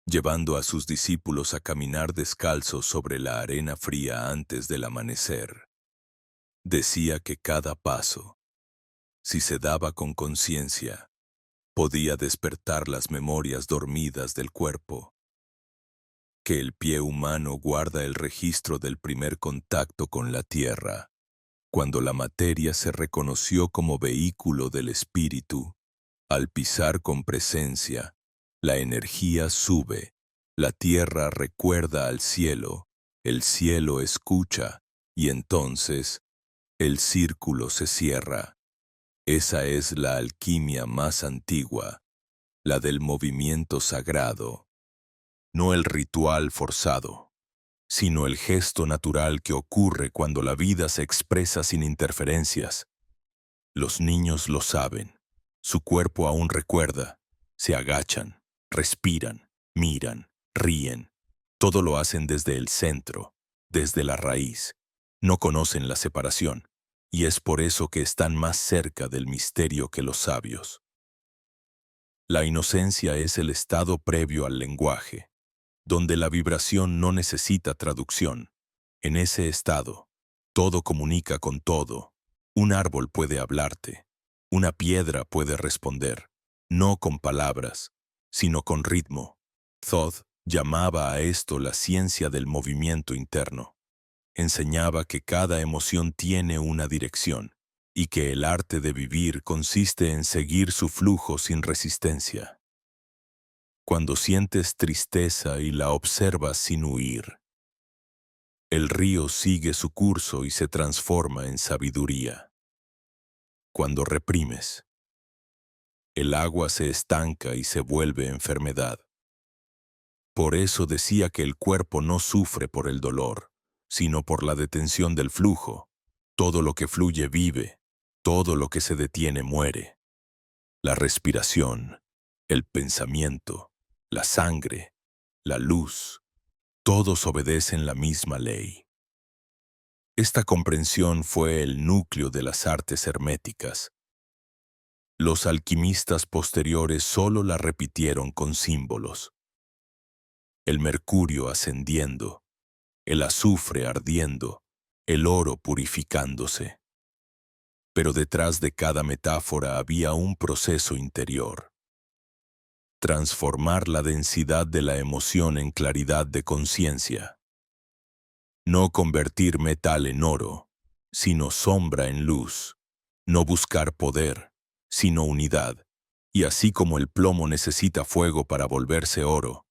llevando a sus discípulos a caminar descalzos sobre la arena fría antes del amanecer. Decía que cada paso, si se daba con conciencia, podía despertar las memorias dormidas del cuerpo, que el pie humano guarda el registro del primer contacto con la tierra, cuando la materia se reconoció como vehículo del espíritu. Al pisar con presencia, la energía sube, la tierra recuerda al cielo, el cielo escucha, y entonces el círculo se cierra. Esa es la alquimia más antigua, la del movimiento sagrado, no el ritual forzado, sino el gesto natural que ocurre cuando la vida se expresa sin interferencias. Los niños lo saben, su cuerpo aún recuerda, se agachan, respiran, miran, ríen. Todo lo hacen desde el centro, desde la raíz. No conocen la separación, y es por eso que están más cerca del misterio que los sabios. La inocencia es el estado previo al lenguaje, donde la vibración no necesita traducción. En ese estado, todo comunica con todo. Un árbol puede hablarte, una piedra puede responder, no con palabras, sino con ritmo. Thoth llamaba a esto la ciencia del movimiento interno. Enseñaba que cada emoción tiene una dirección y que el arte de vivir consiste en seguir su flujo sin resistencia. Cuando sientes tristeza y la observas sin huir, el río sigue su curso y se transforma en sabiduría. Cuando reprimes, el agua se estanca y se vuelve enfermedad. Por eso decía que el cuerpo no sufre por el dolor, sino por la detención del flujo. Todo lo que fluye vive, todo lo que se detiene muere. La respiración, el pensamiento, la sangre, la luz, todos obedecen la misma ley. Esta comprensión fue el núcleo de las artes herméticas. Los alquimistas posteriores solo la repitieron con símbolos. El mercurio ascendiendo, el azufre ardiendo, el oro purificándose. Pero detrás de cada metáfora había un proceso interior. Transformar la densidad de la emoción en claridad de conciencia. No convertir metal en oro, sino sombra en luz. No buscar poder, sino unidad. Y así como el plomo necesita fuego para volverse oro,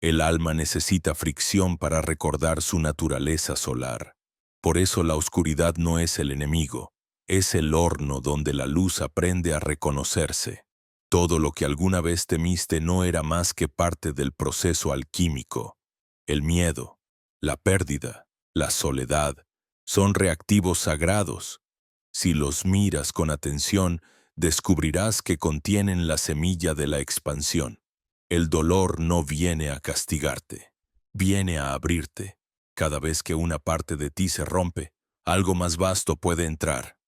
el alma necesita fricción para recordar su naturaleza solar. Por eso la oscuridad no es el enemigo, es el horno donde la luz aprende a reconocerse. Todo lo que alguna vez temiste no era más que parte del proceso alquímico. El miedo, la pérdida, la soledad, son reactivos sagrados. Si los miras con atención, descubrirás que contienen la semilla de la expansión. El dolor no viene a castigarte, viene a abrirte. Cada vez que una parte de ti se rompe, algo más vasto puede entrar.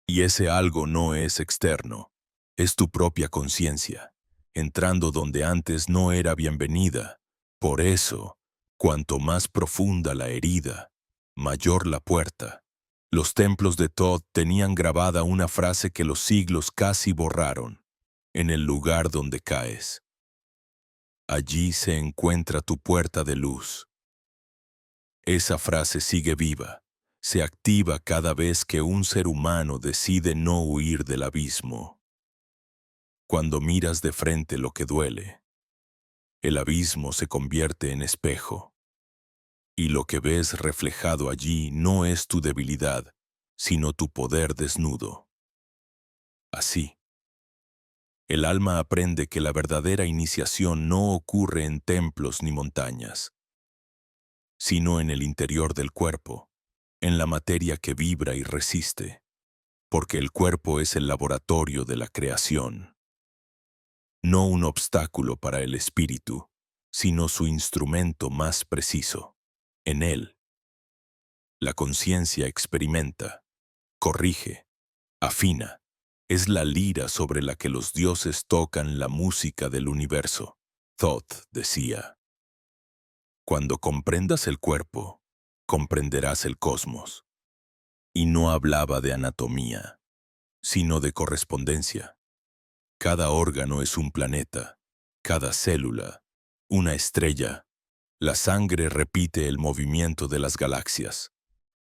Y ese algo no es externo, es tu propia conciencia, entrando donde antes no era bienvenida. Por eso, cuanto más profunda la herida, mayor la puerta. Los templos de Thoth tenían grabada una frase que los siglos casi borraron: en el lugar donde caes, allí se encuentra tu puerta de luz. Esa frase sigue viva, se activa cada vez que un ser humano decide no huir del abismo. Cuando miras de frente lo que duele, el abismo se convierte en espejo, y lo que ves reflejado allí no es tu debilidad, sino tu poder desnudo. Así, el alma aprende que la verdadera iniciación no ocurre en templos ni montañas, sino en el interior del cuerpo, en la materia que vibra y resiste, porque el cuerpo es el laboratorio de la creación, no un obstáculo para el espíritu, sino su instrumento más preciso. En él, la conciencia experimenta, corrige, afina. Es la lira sobre la que los dioses tocan la música del universo. Thoth decía: cuando comprendas el cuerpo, comprenderás el cosmos. Y no hablaba de anatomía, sino de correspondencia. Cada órgano es un planeta, cada célula, una estrella. La sangre repite el movimiento de las galaxias.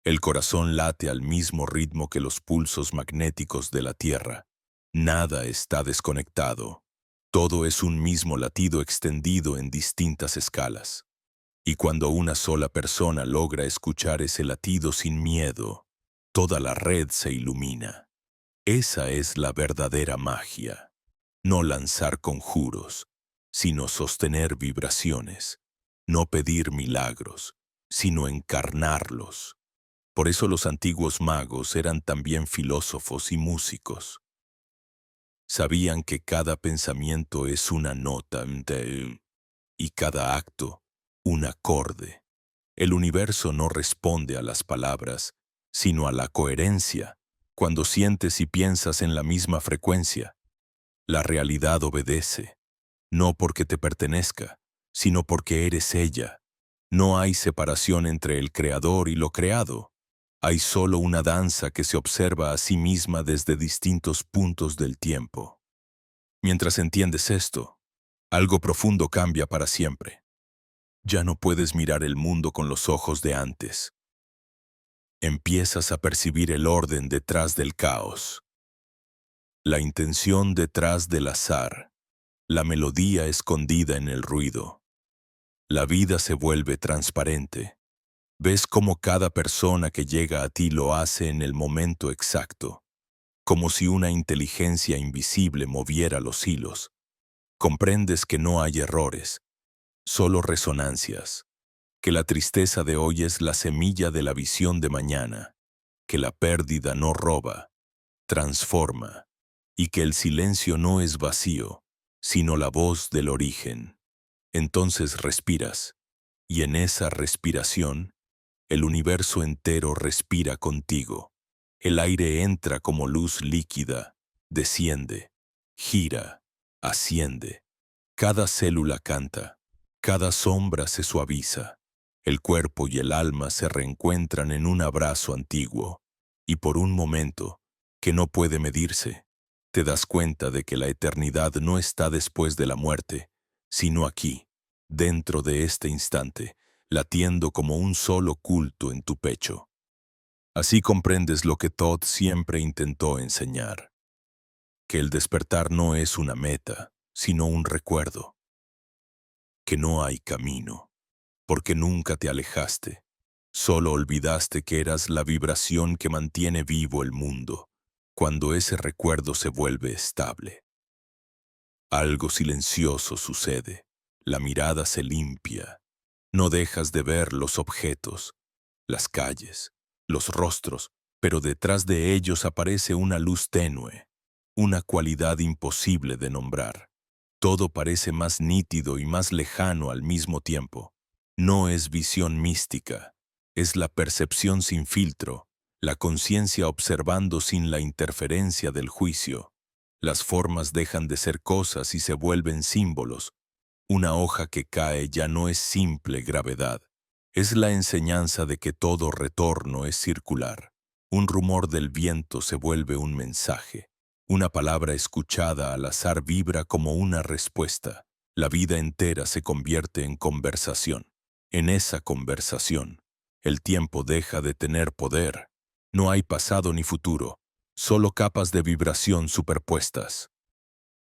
El corazón late al mismo ritmo que los pulsos magnéticos de la Tierra. Nada está desconectado. Todo es un mismo latido extendido en distintas escalas. Y cuando una sola persona logra escuchar ese latido sin miedo, toda la red se ilumina. Esa es la verdadera magia. No lanzar conjuros, sino sostener vibraciones. No pedir milagros, sino encarnarlos. Por eso los antiguos magos eran también filósofos y músicos. Sabían que cada pensamiento es una nota y cada acto un acorde. El universo no responde a las palabras, sino a la coherencia. Cuando sientes y piensas en la misma frecuencia, la realidad obedece, no porque te pertenezca, sino porque eres ella. No hay separación entre el creador y lo creado. Hay solo una danza que se observa a sí misma desde distintos puntos del tiempo. Mientras entiendes esto, algo profundo cambia para siempre. Ya no puedes mirar el mundo con los ojos de antes. Empiezas a percibir el orden detrás del caos, la intención detrás del azar, la melodía escondida en el ruido. La vida se vuelve transparente. Ves cómo cada persona que llega a ti lo hace en el momento exacto, como si una inteligencia invisible moviera los hilos. Comprendes que no hay errores, solo resonancias, que la tristeza de hoy es la semilla de la visión de mañana, que la pérdida no roba, transforma, y que el silencio no es vacío, sino la voz del origen. Entonces respiras, y en esa respiración, el universo entero respira contigo. El aire entra como luz líquida, desciende, gira, asciende. Cada célula canta, cada sombra se suaviza. El cuerpo y el alma se reencuentran en un abrazo antiguo. Y por un momento, que no puede medirse, te das cuenta de que la eternidad no está después de la muerte, sino aquí, dentro de este instante, latiendo como un solo culto en tu pecho. Así comprendes lo que Thoth siempre intentó enseñar, que el despertar no es una meta, sino un recuerdo, que no hay camino, porque nunca te alejaste, solo olvidaste que eras la vibración que mantiene vivo el mundo, cuando ese recuerdo se vuelve estable. Algo silencioso sucede. La mirada se limpia. No dejas de ver los objetos, las calles, los rostros, pero detrás de ellos aparece una luz tenue, una cualidad imposible de nombrar. Todo parece más nítido y más lejano al mismo tiempo. No es visión mística, es la percepción sin filtro, la conciencia observando sin la interferencia del juicio. Las formas dejan de ser cosas y se vuelven símbolos. Una hoja que cae ya no es simple gravedad. Es la enseñanza de que todo retorno es circular. Un rumor del viento se vuelve un mensaje. Una palabra escuchada al azar vibra como una respuesta. La vida entera se convierte en conversación. En esa conversación, el tiempo deja de tener poder. No hay pasado ni futuro, solo capas de vibración superpuestas.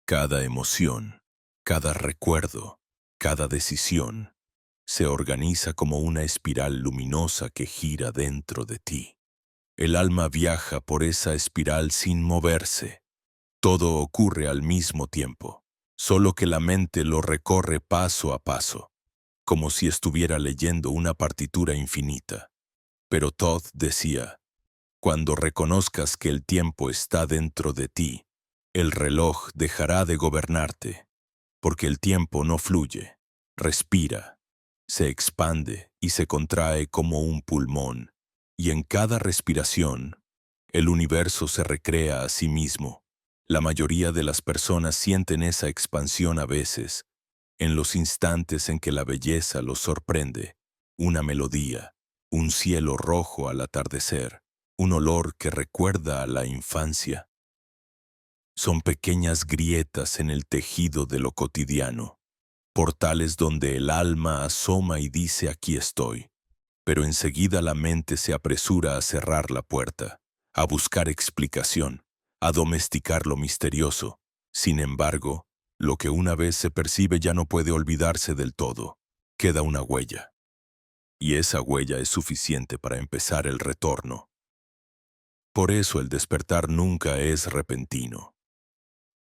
Cada emoción, cada recuerdo, cada decisión, se organiza como una espiral luminosa que gira dentro de ti. El alma viaja por esa espiral sin moverse. Todo ocurre al mismo tiempo, solo que la mente lo recorre paso a paso, como si estuviera leyendo una partitura infinita. Pero Todd decía, cuando reconozcas que el tiempo está dentro de ti, el reloj dejará de gobernarte, porque el tiempo no fluye, respira, se expande y se contrae como un pulmón, y en cada respiración, el universo se recrea a sí mismo. La mayoría de las personas sienten esa expansión a veces, en los instantes en que la belleza los sorprende, una melodía, un cielo rojo al atardecer, un olor que recuerda a la infancia. Son pequeñas grietas en el tejido de lo cotidiano, portales donde el alma asoma y dice aquí estoy, pero enseguida la mente se apresura a cerrar la puerta, a buscar explicación, a domesticar lo misterioso. Sin embargo, lo que una vez se percibe ya no puede olvidarse del todo. Queda una huella. Y esa huella es suficiente para empezar el retorno. Por eso el despertar nunca es repentino.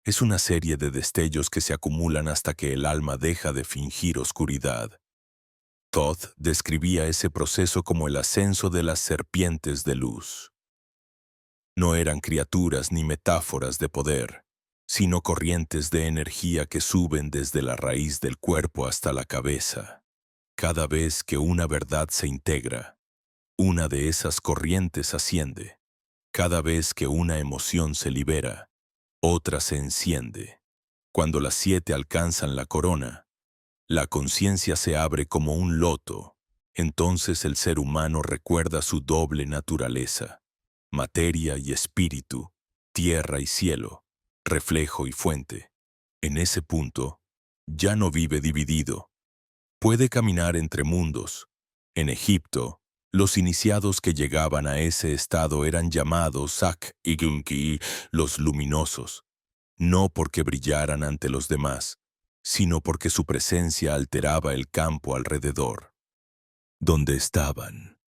Es una serie de destellos que se acumulan hasta que el alma deja de fingir oscuridad. Todd describía ese proceso como el ascenso de las serpientes de luz. No eran criaturas ni metáforas de poder, sino corrientes de energía que suben desde la raíz del cuerpo hasta la cabeza. Cada vez que una verdad se integra, una de esas corrientes asciende. Cada vez que una emoción se libera, otra se enciende. Cuando las 7 alcanzan la corona, la conciencia se abre como un loto. Entonces el ser humano recuerda su doble naturaleza, materia y espíritu, tierra y cielo, reflejo y fuente. En ese punto, ya no vive dividido. Puede caminar entre mundos. En Egipto, los iniciados que llegaban a ese estado eran llamados Sak y Gunki, los luminosos, no porque brillaran ante los demás, sino porque su presencia alteraba el campo alrededor. Donde estaban,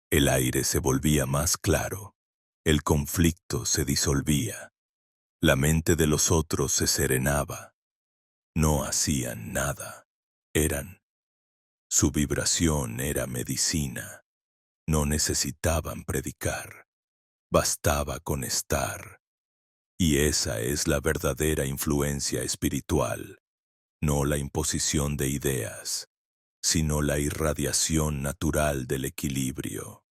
el aire se volvía más claro, el conflicto se disolvía, la mente de los otros se serenaba. No hacían nada, eran. Su vibración era medicina. No necesitaban predicar, bastaba con estar. Y esa es la verdadera influencia espiritual, no la imposición de ideas, sino la irradiación natural del equilibrio.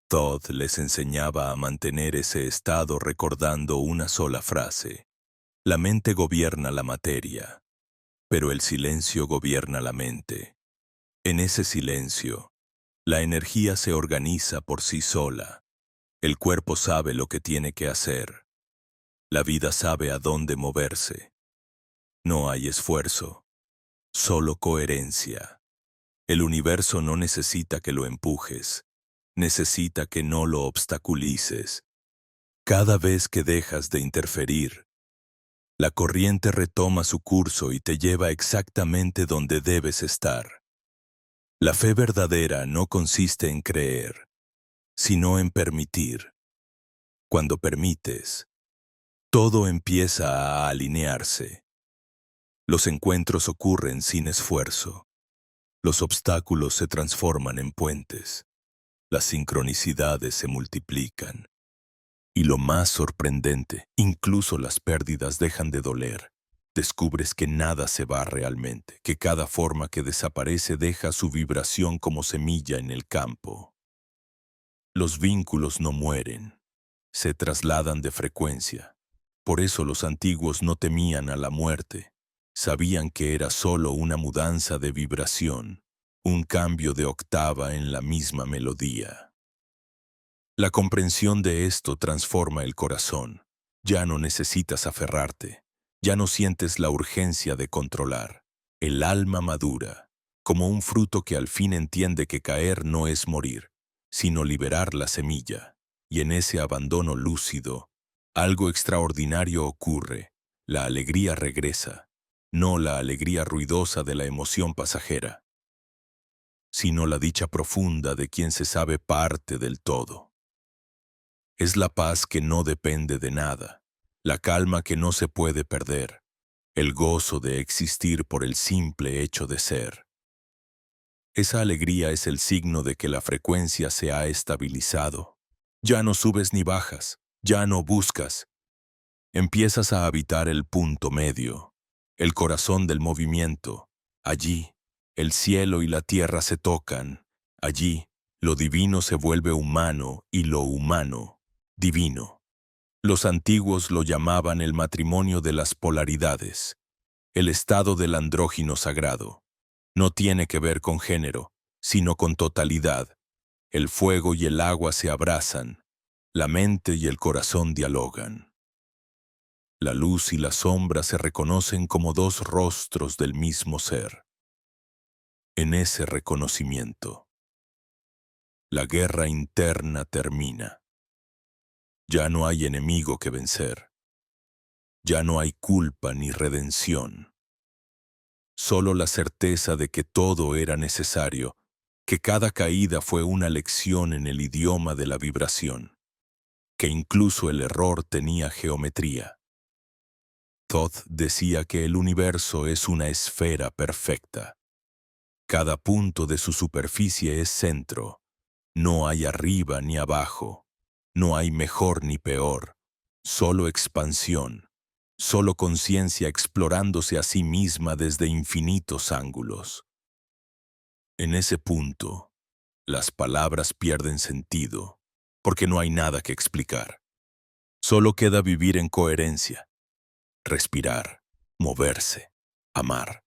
Todd les enseñaba a mantener ese estado recordando una sola frase. La mente gobierna la materia, pero el silencio gobierna la mente. En ese silencio, la energía se organiza por sí sola. El cuerpo sabe lo que tiene que hacer. La vida sabe a dónde moverse. No hay esfuerzo, solo coherencia. El universo no necesita que lo empujes, necesita que no lo obstaculices. Cada vez que dejas de interferir, la corriente retoma su curso y te lleva exactamente donde debes estar. La fe verdadera no consiste en creer, sino en permitir. Cuando permites, todo empieza a alinearse. Los encuentros ocurren sin esfuerzo. Los obstáculos se transforman en puentes. Las sincronicidades se multiplican. Y lo más sorprendente, incluso las pérdidas dejan de doler. Descubres que nada se va realmente, que cada forma que desaparece deja su vibración como semilla en el campo. Los vínculos no mueren, se trasladan de frecuencia. Por eso los antiguos no temían a la muerte. Sabían que era solo una mudanza de vibración, un cambio de octava en la misma melodía. La comprensión de esto transforma el corazón. Ya no necesitas aferrarte, ya no sientes la urgencia de controlar. El alma madura, como un fruto que al fin entiende que caer no es morir, sino liberar la semilla. Y en ese abandono lúcido, algo extraordinario ocurre. La alegría regresa, no la alegría ruidosa de la emoción pasajera, sino la dicha profunda de quien se sabe parte del todo. Es la paz que no depende de nada, la calma que no se puede perder, el gozo de existir por el simple hecho de ser. Esa alegría es el signo de que la frecuencia se ha estabilizado. Ya no subes ni bajas, ya no buscas. Empiezas a habitar el punto medio, el corazón del movimiento. Allí, el cielo y la tierra se tocan. Allí, lo divino se vuelve humano y lo humano, divino. Los antiguos lo llamaban el matrimonio de las polaridades, el estado del andrógino sagrado. No tiene que ver con género, sino con totalidad. El fuego y el agua se abrazan, la mente y el corazón dialogan. La luz y la sombra se reconocen como dos rostros del mismo ser. En ese reconocimiento, la guerra interna termina. Ya no hay enemigo que vencer. Ya no hay culpa ni redención. Solo la certeza de que todo era necesario, que cada caída fue una lección en el idioma de la vibración, que incluso el error tenía geometría. Thoth decía que el universo es una esfera perfecta. Cada punto de su superficie es centro. No hay arriba ni abajo. No hay mejor ni peor. Solo expansión. Solo conciencia explorándose a sí misma desde infinitos ángulos. En ese punto, las palabras pierden sentido, porque no hay nada que explicar. Solo queda vivir en coherencia, respirar, moverse, amar.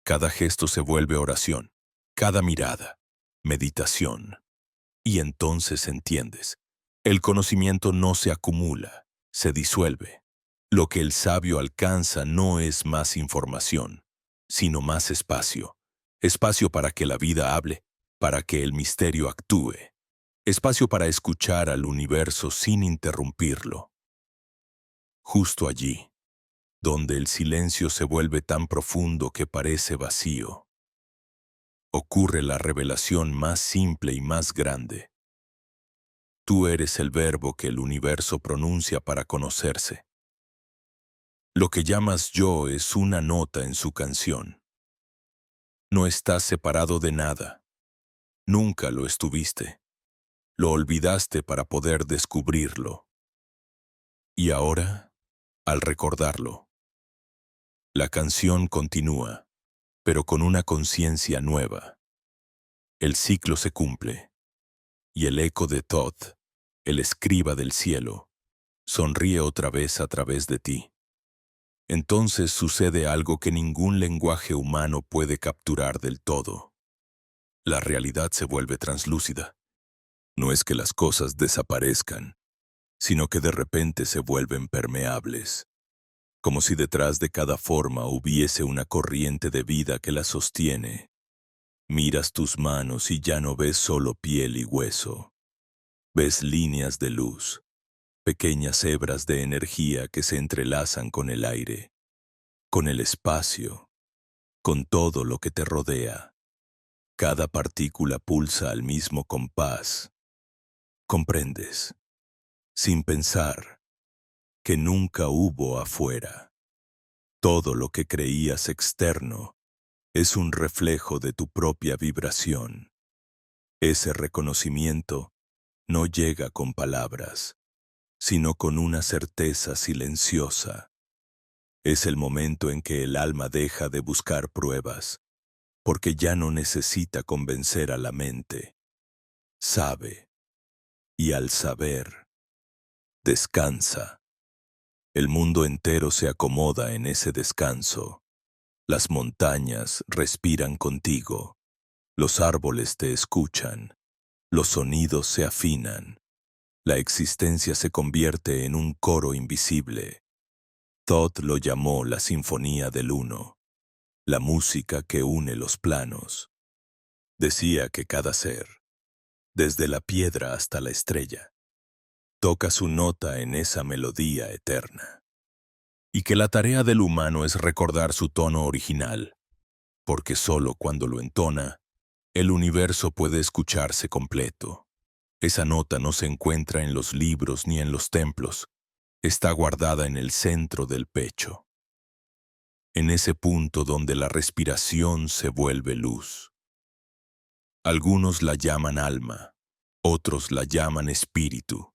Cada gesto se vuelve oración, cada mirada, meditación. Y entonces entiendes, el conocimiento no se acumula, se disuelve. Lo que el sabio alcanza no es más información, sino más espacio. Espacio para que la vida hable, para que el misterio actúe. Espacio para escuchar al universo sin interrumpirlo. Justo allí, donde el silencio se vuelve tan profundo que parece vacío, ocurre la revelación más simple y más grande. Tú eres el verbo que el universo pronuncia para conocerse. Lo que llamas yo es una nota en su canción. No estás separado de nada. Nunca lo estuviste. Lo olvidaste para poder descubrirlo. Y ahora, al recordarlo, la canción continúa, pero con una conciencia nueva. El ciclo se cumple, y el eco de Thoth, el escriba del cielo, sonríe otra vez a través de ti. Entonces sucede algo que ningún lenguaje humano puede capturar del todo. La realidad se vuelve translúcida. No es que las cosas desaparezcan, sino que de repente se vuelven permeables, como si detrás de cada forma hubiese una corriente de vida que la sostiene. Miras tus manos y ya no ves solo piel y hueso. Ves líneas de luz, pequeñas hebras de energía que se entrelazan con el aire, con el espacio, con todo lo que te rodea. Cada partícula pulsa al mismo compás. Comprendes, sin pensar, que nunca hubo afuera. Todo lo que creías externo es un reflejo de tu propia vibración. Ese reconocimiento no llega con palabras, sino con una certeza silenciosa. Es el momento en que el alma deja de buscar pruebas, porque ya no necesita convencer a la mente. Sabe, y al saber, descansa. El mundo entero se acomoda en ese descanso. Las montañas respiran contigo, los árboles te escuchan, los sonidos se afinan, la existencia se convierte en un coro invisible. Todd lo llamó la Sinfonía del Uno, la música que une los planos. Decía que cada ser, desde la piedra hasta la estrella, toca su nota en esa melodía eterna. Y que la tarea del humano es recordar su tono original, porque solo cuando lo entona, el universo puede escucharse completo. Esa nota no se encuentra en los libros ni en los templos, está guardada en el centro del pecho, en ese punto donde la respiración se vuelve luz. Algunos la llaman alma, otros la llaman espíritu,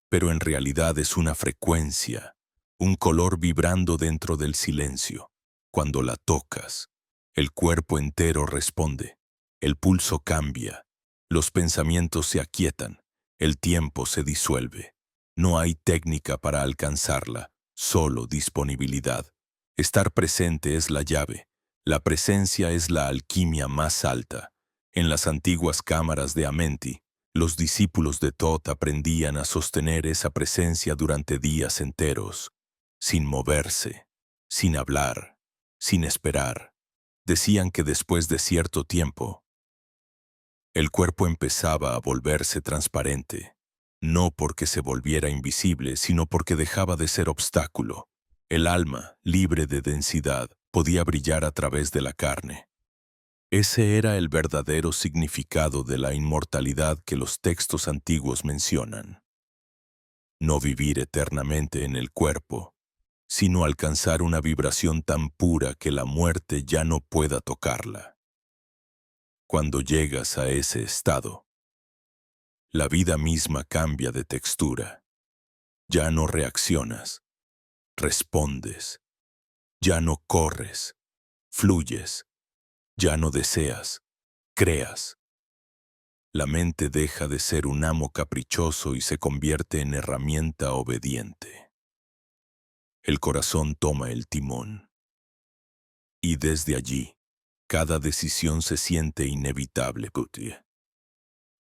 pero en realidad es una frecuencia, un color vibrando dentro del silencio. Cuando la tocas, el cuerpo entero responde, el pulso cambia, los pensamientos se aquietan, el tiempo se disuelve. No hay técnica para alcanzarla, solo disponibilidad. Estar presente es la llave, la presencia es la alquimia más alta. En las antiguas cámaras de Amenti, los discípulos de Thoth aprendían a sostener esa presencia durante días enteros, sin moverse, sin hablar, sin esperar. Decían que después de cierto tiempo, el cuerpo empezaba a volverse transparente, no porque se volviera invisible, sino porque dejaba de ser obstáculo. El alma, libre de densidad, podía brillar a través de la carne. Ese era el verdadero significado de la inmortalidad que los textos antiguos mencionan. No vivir eternamente en el cuerpo, sino alcanzar una vibración tan pura que la muerte ya no pueda tocarla. Cuando llegas a ese estado, la vida misma cambia de textura. Ya no reaccionas, respondes. Ya no corres, fluyes. Ya no deseas, creas. La mente deja de ser un amo caprichoso y se convierte en herramienta obediente. El corazón toma el timón. Y desde allí, cada decisión se siente inevitable,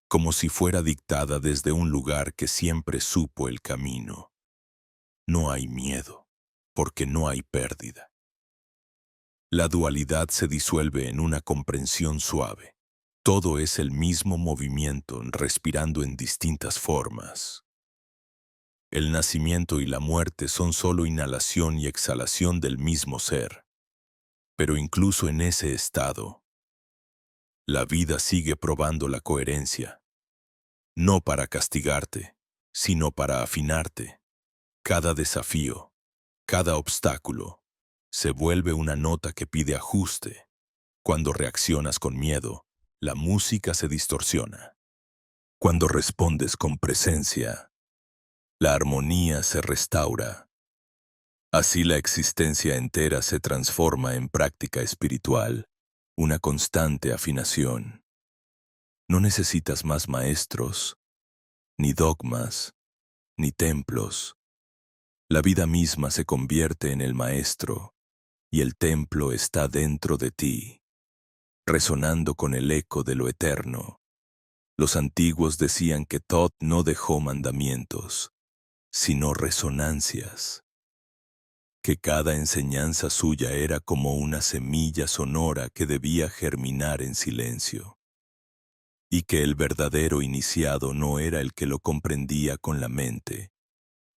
como si fuera dictada desde un lugar que siempre supo el camino. No hay miedo, porque no hay pérdida. La dualidad se disuelve en una comprensión suave. Todo es el mismo movimiento, respirando en distintas formas. El nacimiento y la muerte son solo inhalación y exhalación del mismo ser. Pero incluso en ese estado, la vida sigue probando la coherencia. No para castigarte, sino para afinarte. Cada desafío, cada obstáculo, se vuelve una nota que pide ajuste. Cuando reaccionas con miedo, la música se distorsiona. Cuando respondes con presencia, la armonía se restaura. Así la existencia entera se transforma en práctica espiritual, una constante afinación. No necesitas más maestros, ni dogmas, ni templos. La vida misma se convierte en el maestro, y el templo está dentro de ti, resonando con el eco de lo eterno. Los antiguos decían que Thoth no dejó mandamientos, sino resonancias, que cada enseñanza suya era como una semilla sonora que debía germinar en silencio, y que el verdadero iniciado no era el que lo comprendía con la mente,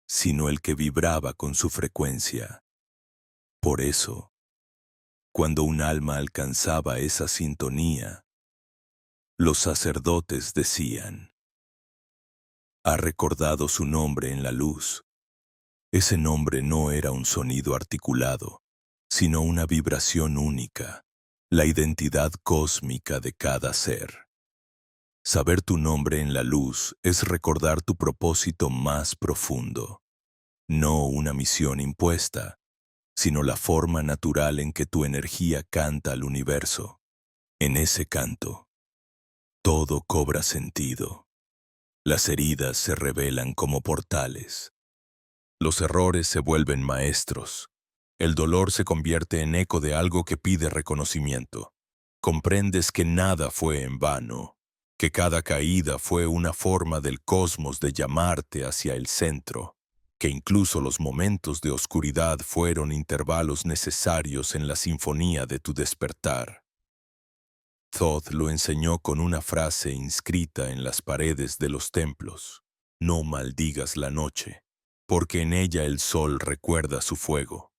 sino el que vibraba con su frecuencia. Por eso, cuando un alma alcanzaba esa sintonía, los sacerdotes decían: ha recordado su nombre en la luz. Ese nombre no era un sonido articulado, sino una vibración única, la identidad cósmica de cada ser. Saber tu nombre en la luz es recordar tu propósito más profundo, no una misión impuesta, sino la forma natural en que tu energía canta al universo. En ese canto, todo cobra sentido. Las heridas se revelan como portales. Los errores se vuelven maestros. El dolor se convierte en eco de algo que pide reconocimiento. Comprendes que nada fue en vano, que cada caída fue una forma del cosmos de llamarte hacia el centro, que incluso los momentos de oscuridad fueron intervalos necesarios en la sinfonía de tu despertar. Thoth lo enseñó con una frase inscrita en las paredes de los templos: no maldigas la noche, porque en ella el sol recuerda su fuego.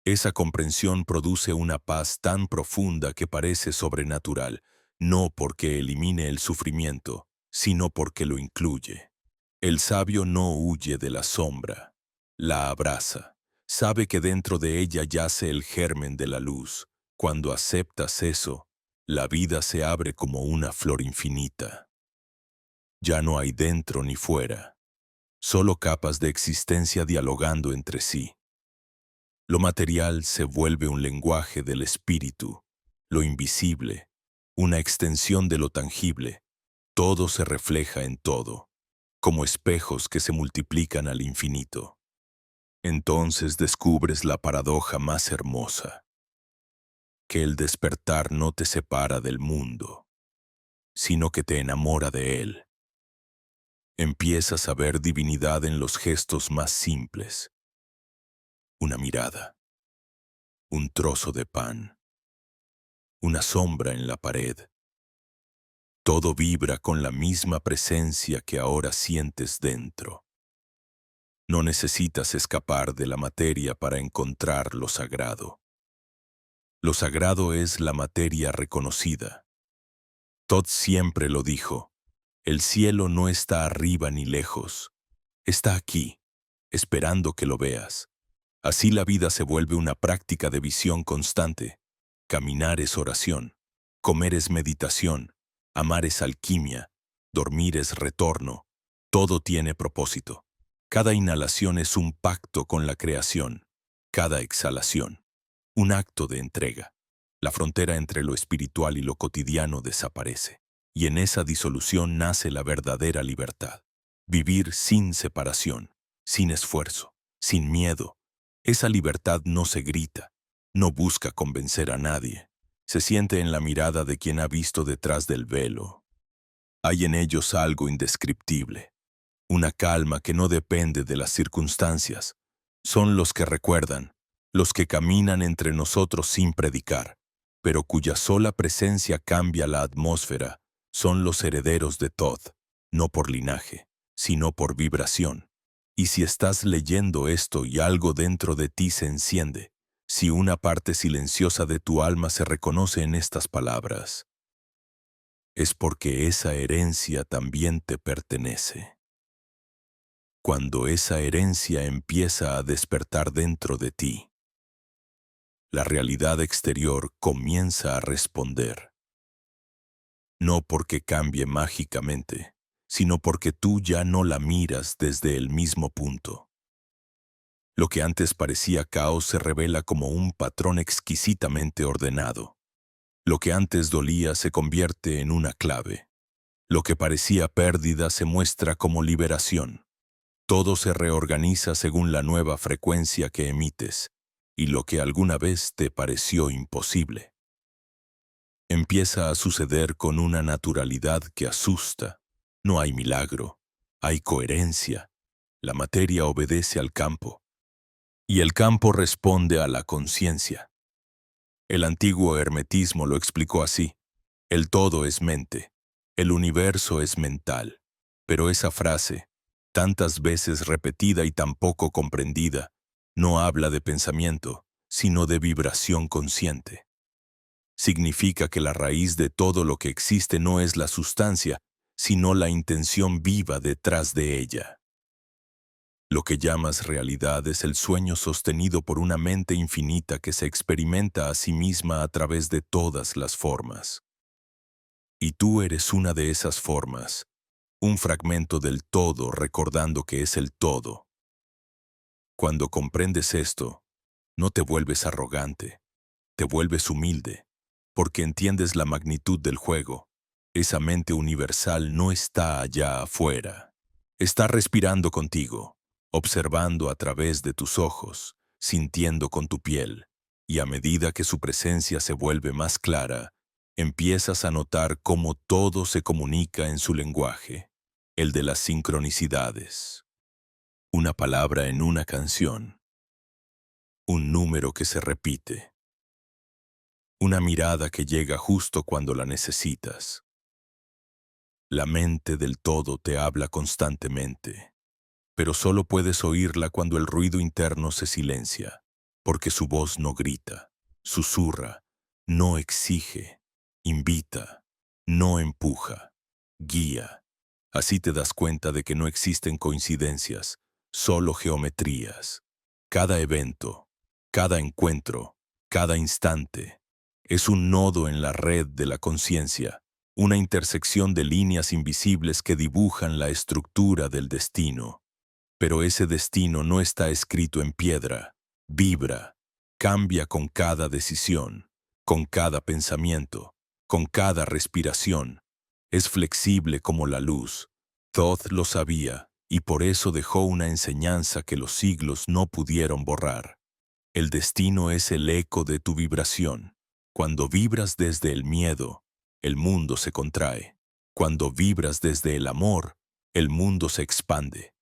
Esa comprensión produce una paz tan profunda que parece sobrenatural, no porque elimine el sufrimiento, sino porque lo incluye. El sabio no huye de la sombra, la abraza. Sabe que dentro de ella yace el germen de la luz. Cuando aceptas eso, la vida se abre como una flor infinita. Ya no hay dentro ni fuera, solo capas de existencia dialogando entre sí. Lo material se vuelve un lenguaje del espíritu, lo invisible, una extensión de lo tangible. Todo se refleja en todo, como espejos que se multiplican al infinito. Entonces descubres la paradoja más hermosa, que el despertar no te separa del mundo, sino que te enamora de él. Empiezas a ver divinidad en los gestos más simples: una mirada, un trozo de pan, una sombra en la pared. Todo vibra con la misma presencia que ahora sientes dentro. No necesitas escapar de la materia para encontrar lo sagrado. Lo sagrado es la materia reconocida. Todd siempre lo dijo: el cielo no está arriba ni lejos, está aquí, esperando que lo veas. Así la vida se vuelve una práctica de visión constante. Caminar es oración, comer es meditación, amar es alquimia, dormir es retorno. Todo tiene propósito. Cada inhalación es un pacto con la creación, cada exhalación, un acto de entrega. La frontera entre lo espiritual y lo cotidiano desaparece, y en esa disolución nace la verdadera libertad. Vivir sin separación, sin esfuerzo, sin miedo. Esa libertad no se grita, no busca convencer a nadie. Se siente en la mirada de quien ha visto detrás del velo. Hay en ellos algo indescriptible, una calma que no depende de las circunstancias. Son los que recuerdan, los que caminan entre nosotros sin predicar, pero cuya sola presencia cambia la atmósfera. Son los herederos de Thoth, no por linaje, sino por vibración. Y si estás leyendo esto y algo dentro de ti se enciende, si una parte silenciosa de tu alma se reconoce en estas palabras, es porque esa herencia también te pertenece. Cuando esa herencia empieza a despertar dentro de ti, la realidad exterior comienza a responder. No porque cambie mágicamente, sino porque tú ya no la miras desde el mismo punto. Lo que antes parecía caos se revela como un patrón exquisitamente ordenado. Lo que antes dolía se convierte en una clave. Lo que parecía pérdida se muestra como liberación. Todo se reorganiza según la nueva frecuencia que emites, y lo que alguna vez te pareció imposible empieza a suceder con una naturalidad que asusta. No hay milagro, hay coherencia. La materia obedece al campo, y el campo responde a la conciencia. El antiguo hermetismo lo explicó así: el todo es mente, el universo es mental. Pero esa frase, tantas veces repetida y tan poco comprendida, no habla de pensamiento, sino de vibración consciente. Significa que la raíz de todo lo que existe no es la sustancia, sino la intención viva detrás de ella. Lo que llamas realidad es el sueño sostenido por una mente infinita que se experimenta a sí misma a través de todas las formas. Y tú eres una de esas formas, un fragmento del todo recordando que es el todo. Cuando comprendes esto, no te vuelves arrogante, te vuelves humilde, porque entiendes la magnitud del juego. Esa mente universal no está allá afuera. Está respirando contigo, observando a través de tus ojos, sintiendo con tu piel, y a medida que su presencia se vuelve más clara, empiezas a notar cómo todo se comunica en su lenguaje, el de las sincronicidades. Una palabra en una canción, un número que se repite, una mirada que llega justo cuando la necesitas. La mente del todo te habla constantemente, pero solo puedes oírla cuando el ruido interno se silencia, porque su voz no grita, susurra, no exige, invita, no empuja, guía. Así te das cuenta de que no existen coincidencias, solo geometrías. Cada evento, cada encuentro, cada instante, es un nodo en la red de la conciencia, una intersección de líneas invisibles que dibujan la estructura del destino. Pero ese destino no está escrito en piedra, vibra, cambia con cada decisión, con cada pensamiento, con cada respiración. Es flexible como la luz. Thoth lo sabía y por eso dejó una enseñanza que los siglos no pudieron borrar. El destino es el eco de tu vibración. Cuando vibras desde el miedo, el mundo se contrae. Cuando vibras desde el amor, el mundo se expande.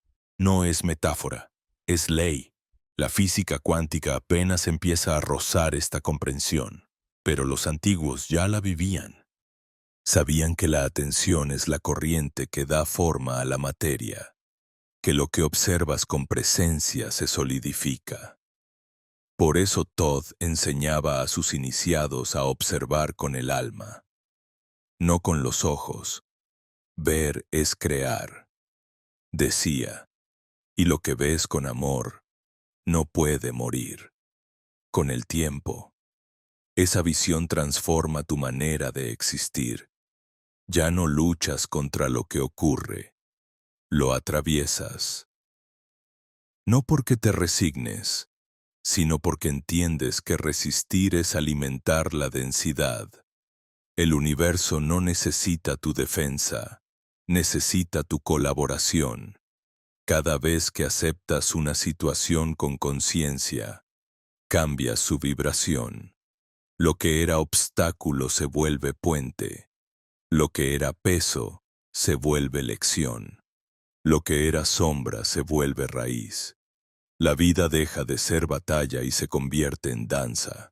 No es metáfora, es ley. La física cuántica apenas empieza a rozar esta comprensión, pero los antiguos ya la vivían. Sabían que la atención es la corriente que da forma a la materia, que lo que observas con presencia se solidifica. Por eso Thoth enseñaba a sus iniciados a observar con el alma, no con los ojos. Ver es crear. Decía, y lo que ves con amor no puede morir. Con el tiempo, esa visión transforma tu manera de existir. Ya no luchas contra lo que ocurre, lo atraviesas. No porque te resignes, sino porque entiendes que resistir es alimentar la densidad. El universo no necesita tu defensa, necesita tu colaboración. Cada vez que aceptas una situación con conciencia, cambias su vibración. Lo que era obstáculo se vuelve puente. Lo que era peso se vuelve lección. Lo que era sombra se vuelve raíz. La vida deja de ser batalla y se convierte en danza.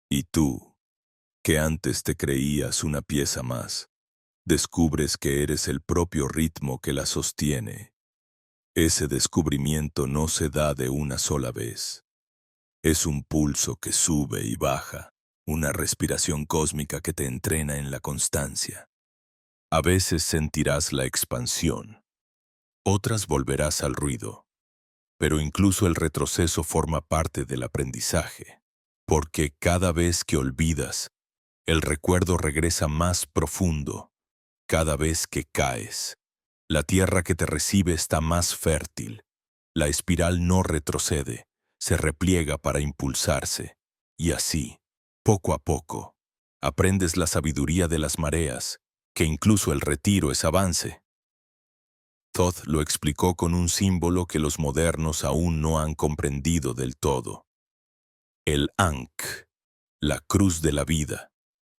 Y tú, que antes te creías una pieza más, descubres que eres el propio ritmo que la sostiene. Ese descubrimiento no se da de una sola vez. Es un pulso que sube y baja, una respiración cósmica que te entrena en la constancia. A veces sentirás la expansión, otras volverás al ruido, pero incluso el retroceso forma parte del aprendizaje, porque cada vez que olvidas, el recuerdo regresa más profundo. Cada vez que caes, la tierra que te recibe está más fértil. La espiral no retrocede, se repliega para impulsarse. Y así, poco a poco, aprendes la sabiduría de las mareas, que incluso el retiro es avance. Thoth lo explicó con un símbolo que los modernos aún no han comprendido del todo. El Ankh, la cruz de la vida.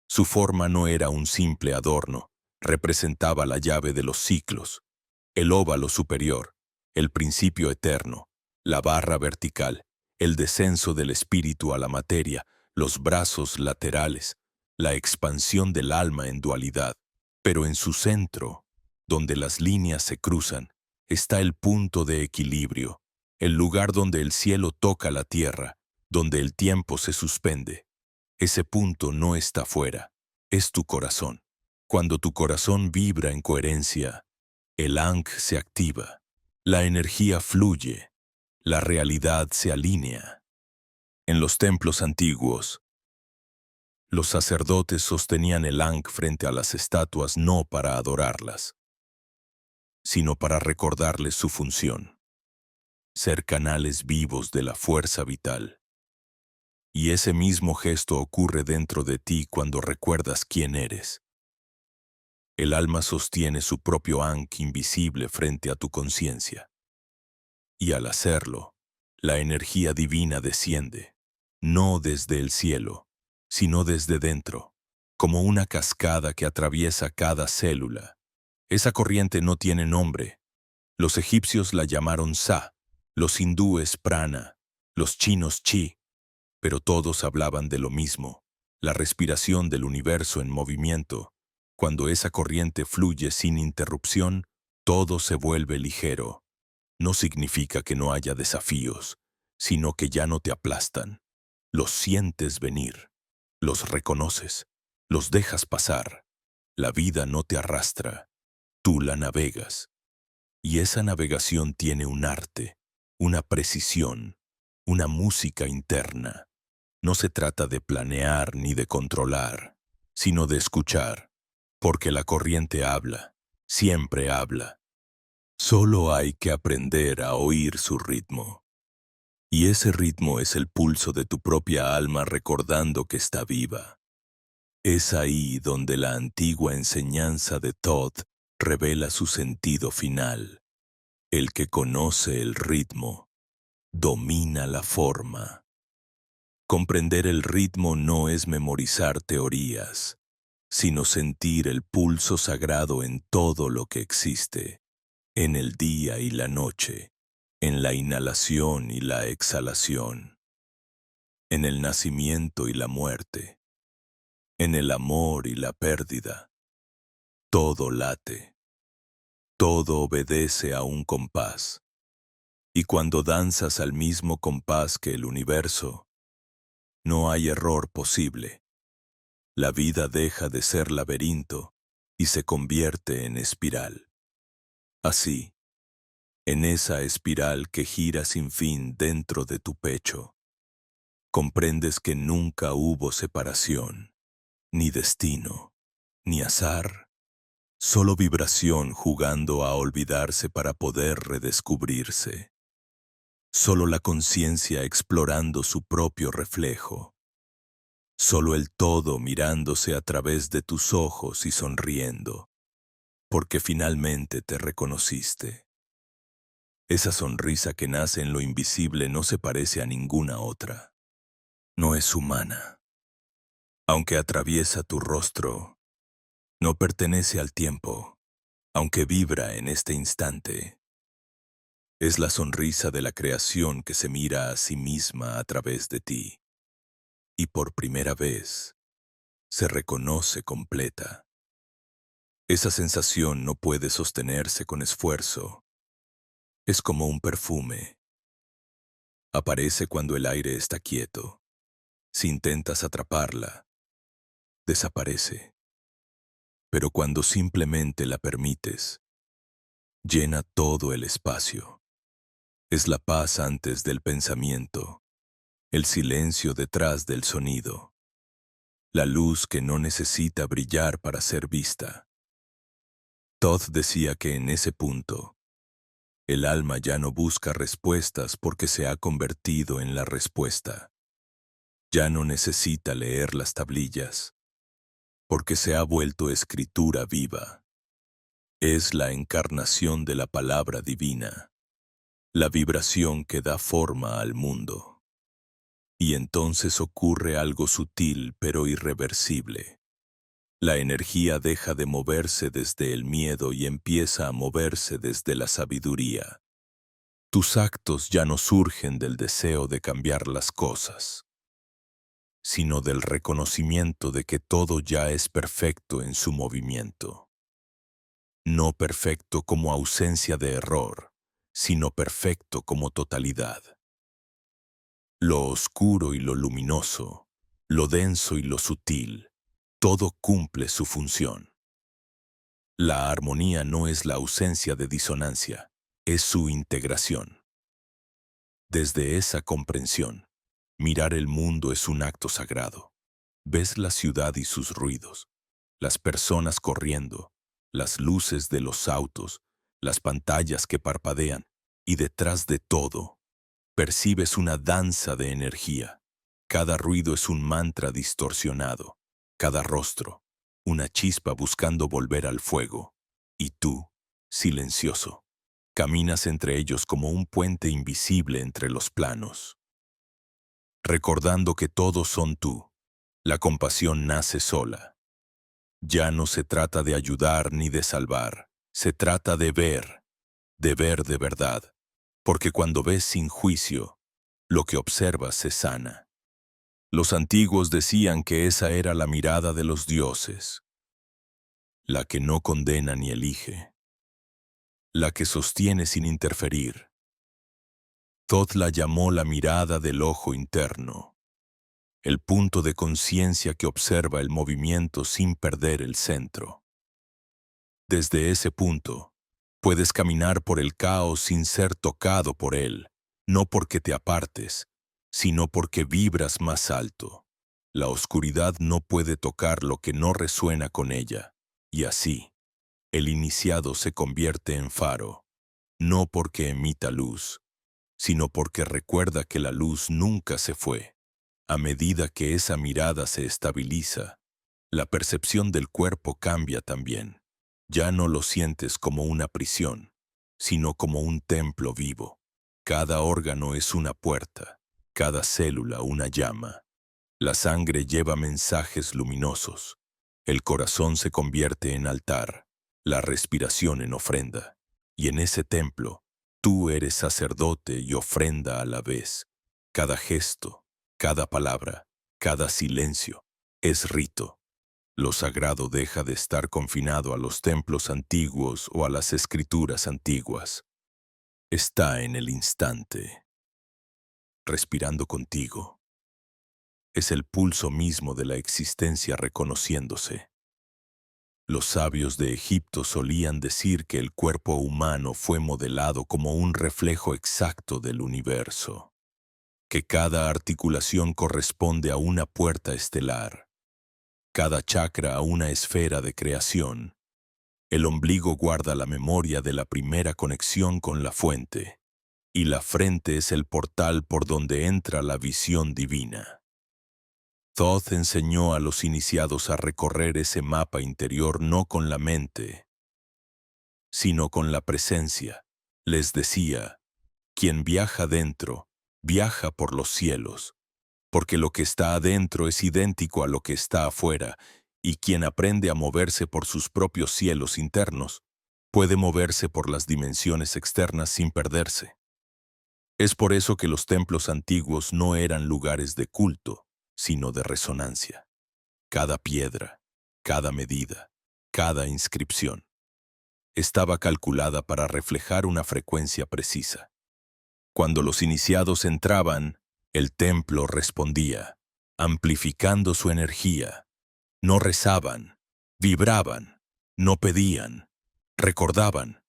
Su forma no era un simple adorno, representaba la llave de los ciclos, el óvalo superior, el principio eterno, la barra vertical, el descenso del espíritu a la materia, los brazos laterales, la expansión del alma en dualidad. Pero en su centro, donde las líneas se cruzan, está el punto de equilibrio, el lugar donde el cielo toca la tierra, donde el tiempo se suspende. Ese punto no está fuera, es tu corazón. Cuando tu corazón vibra en coherencia, el Ankh se activa, la energía fluye, la realidad se alinea. En los templos antiguos, los sacerdotes sostenían el ankh frente a las estatuas no para adorarlas, sino para recordarles su función, ser canales vivos de la fuerza vital. Y ese mismo gesto ocurre dentro de ti cuando recuerdas quién eres. El alma sostiene su propio ankh invisible frente a tu conciencia. Y al hacerlo, la energía divina desciende, no desde el cielo, sino desde dentro, como una cascada que atraviesa cada célula. Esa corriente no tiene nombre. Los egipcios la llamaron Sa, los hindúes Prana, los chinos Chi, pero todos hablaban de lo mismo, la respiración del universo en movimiento. Cuando esa corriente fluye sin interrupción, todo se vuelve ligero. No significa que no haya desafíos, sino que ya no te aplastan. Los sientes venir, los reconoces, los dejas pasar. La vida no te arrastra, tú la navegas. Y esa navegación tiene un arte, una precisión, una música interna. No se trata de planear ni de controlar, sino de escuchar, porque la corriente habla, siempre habla. Solo hay que aprender a oír su ritmo. Y ese ritmo es el pulso de tu propia alma recordando que está viva. Es ahí donde la antigua enseñanza de Todd revela su sentido final. El que conoce el ritmo, domina la forma. Comprender el ritmo no es memorizar teorías, sino sentir el pulso sagrado en todo lo que existe, en el día y la noche, en la inhalación y la exhalación, en el nacimiento y la muerte, en el amor y la pérdida. Todo late, todo obedece a un compás. Y cuando danzas al mismo compás que el universo, no hay error posible. La vida deja de ser laberinto y se convierte en espiral. Así, en esa espiral que gira sin fin dentro de tu pecho, comprendes que nunca hubo separación, ni destino, ni azar, solo vibración jugando a olvidarse para poder redescubrirse. Solo la conciencia explorando su propio reflejo. Solo el todo mirándose a través de tus ojos y sonriendo, porque finalmente te reconociste. Esa sonrisa que nace en lo invisible no se parece a ninguna otra. No es humana. Aunque atraviesa tu rostro, no pertenece al tiempo, aunque vibra en este instante. Es la sonrisa de la creación que se mira a sí misma a través de ti. Y por primera vez, se reconoce completa. Esa sensación no puede sostenerse con esfuerzo. Es como un perfume. Aparece cuando el aire está quieto. Si intentas atraparla, desaparece. Pero cuando simplemente la permites, llena todo el espacio. Es la paz antes del pensamiento, el silencio detrás del sonido, la luz que no necesita brillar para ser vista. Todd decía que en ese punto, el alma ya no busca respuestas porque se ha convertido en la respuesta. Ya no necesita leer las tablillas, porque se ha vuelto escritura viva. Es la encarnación de la palabra divina, la vibración que da forma al mundo. Y entonces ocurre algo sutil pero irreversible. La energía deja de moverse desde el miedo y empieza a moverse desde la sabiduría. Tus actos ya no surgen del deseo de cambiar las cosas, sino del reconocimiento de que todo ya es perfecto en su movimiento. No perfecto como ausencia de error, sino perfecto como totalidad. Lo oscuro y lo luminoso, lo denso y lo sutil, todo cumple su función. La armonía no es la ausencia de disonancia, es su integración. Desde esa comprensión, mirar el mundo es un acto sagrado. Ves la ciudad y sus ruidos, las personas corriendo, las luces de los autos, las pantallas que parpadean, y detrás de todo, percibes una danza de energía. Cada ruido es un mantra distorsionado, cada rostro, una chispa buscando volver al fuego. Y tú, silencioso, caminas entre ellos como un puente invisible entre los planos. Recordando que todos son tú, la compasión nace sola. Ya no se trata de ayudar ni de salvar, se trata de ver de verdad, porque cuando ves sin juicio, lo que observas se sana. Los antiguos decían que esa era la mirada de los dioses, la que no condena ni elige, la que sostiene sin interferir. Thoth la llamó la mirada del ojo interno, el punto de conciencia que observa el movimiento sin perder el centro. Desde ese punto, puedes caminar por el caos sin ser tocado por él, no porque te apartes, sino porque vibras más alto. La oscuridad no puede tocar lo que no resuena con ella, y así, el iniciado se convierte en faro, no porque emita luz, sino porque recuerda que la luz nunca se fue. A medida que esa mirada se estabiliza, la percepción del cuerpo cambia también. Ya no lo sientes como una prisión, sino como un templo vivo. Cada órgano es una puerta, cada célula una llama. La sangre lleva mensajes luminosos. El corazón se convierte en altar, la respiración en ofrenda. Y en ese templo, tú eres sacerdote y ofrenda a la vez. Cada gesto, cada palabra, cada silencio es rito. Lo sagrado deja de estar confinado a los templos antiguos o a las escrituras antiguas. Está en el instante, respirando contigo. Es el pulso mismo de la existencia reconociéndose. Los sabios de Egipto solían decir que el cuerpo humano fue modelado como un reflejo exacto del universo, que cada articulación corresponde a una puerta estelar, cada chakra a una esfera de creación. El ombligo guarda la memoria de la primera conexión con la fuente, y la frente es el portal por donde entra la visión divina. Thoth enseñó a los iniciados a recorrer ese mapa interior no con la mente, sino con la presencia. Les decía, quien viaja dentro, viaja por los cielos, porque lo que está adentro es idéntico a lo que está afuera, y quien aprende a moverse por sus propios cielos internos, puede moverse por las dimensiones externas sin perderse. Es por eso que los templos antiguos no eran lugares de culto, sino de resonancia. Cada piedra, cada medida, cada inscripción estaba calculada para reflejar una frecuencia precisa. Cuando los iniciados entraban, el templo respondía, amplificando su energía. No rezaban, vibraban, no pedían, recordaban.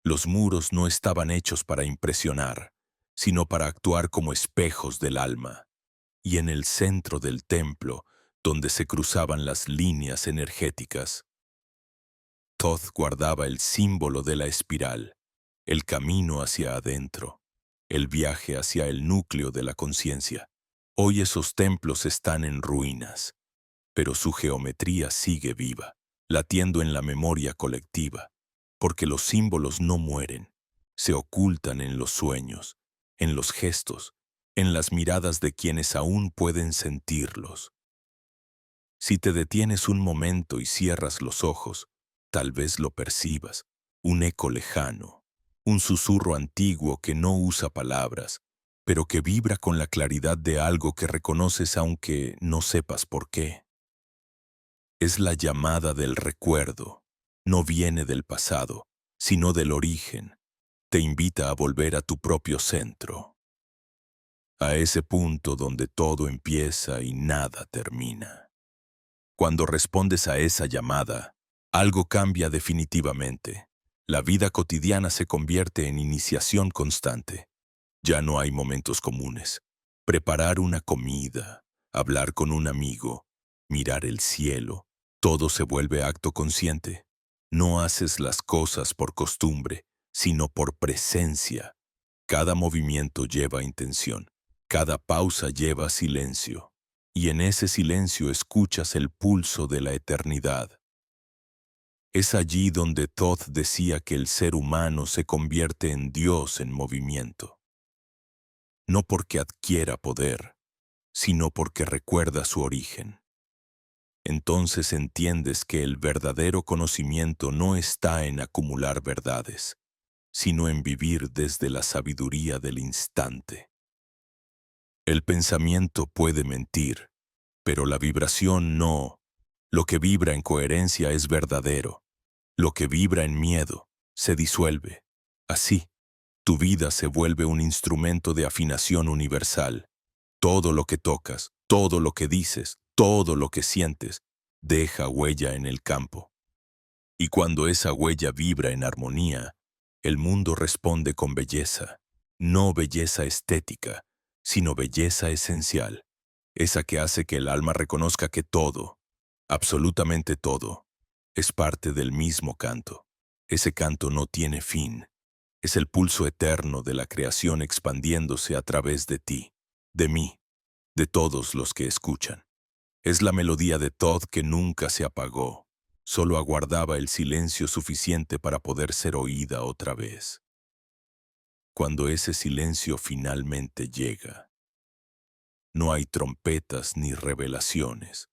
Los muros no estaban hechos para impresionar, sino para actuar como espejos del alma. Y en el centro del templo, donde se cruzaban las líneas energéticas, Thoth guardaba el símbolo de la espiral, el camino hacia adentro, el viaje hacia el núcleo de la conciencia. Hoy esos templos están en ruinas, pero su geometría sigue viva, latiendo en la memoria colectiva, porque los símbolos no mueren, se ocultan en los sueños, en los gestos, en las miradas de quienes aún pueden sentirlos. Si te detienes un momento y cierras los ojos, tal vez lo percibas, un eco lejano, un susurro antiguo que no usa palabras, pero que vibra con la claridad de algo que reconoces aunque no sepas por qué. Es la llamada del recuerdo, no viene del pasado, sino del origen. Te invita a volver a tu propio centro, a ese punto donde todo empieza y nada termina. Cuando respondes a esa llamada, algo cambia definitivamente. La vida cotidiana se convierte en iniciación constante. Ya no hay momentos comunes. Preparar una comida, hablar con un amigo, mirar el cielo, todo se vuelve acto consciente. No haces las cosas por costumbre, sino por presencia. Cada movimiento lleva intención, cada pausa lleva silencio, y en ese silencio escuchas el pulso de la eternidad. Es allí donde Todd decía que el ser humano se convierte en Dios en movimiento, no porque adquiera poder, sino porque recuerda su origen. Entonces entiendes que el verdadero conocimiento no está en acumular verdades, sino en vivir desde la sabiduría del instante. El pensamiento puede mentir, pero la vibración no. Lo que vibra en coherencia es verdadero. Lo que vibra en miedo se disuelve. Así, tu vida se vuelve un instrumento de afinación universal. Todo lo que tocas, todo lo que dices, todo lo que sientes, deja huella en el campo. Y cuando esa huella vibra en armonía, el mundo responde con belleza. No belleza estética, sino belleza esencial. Esa que hace que el alma reconozca que todo, absolutamente todo, es parte del mismo canto. Ese canto no tiene fin. Es el pulso eterno de la creación expandiéndose a través de ti, de mí, de todos los que escuchan. Es la melodía de Todd que nunca se apagó, solo aguardaba el silencio suficiente para poder ser oída otra vez. Cuando ese silencio finalmente llega, no hay trompetas ni revelaciones,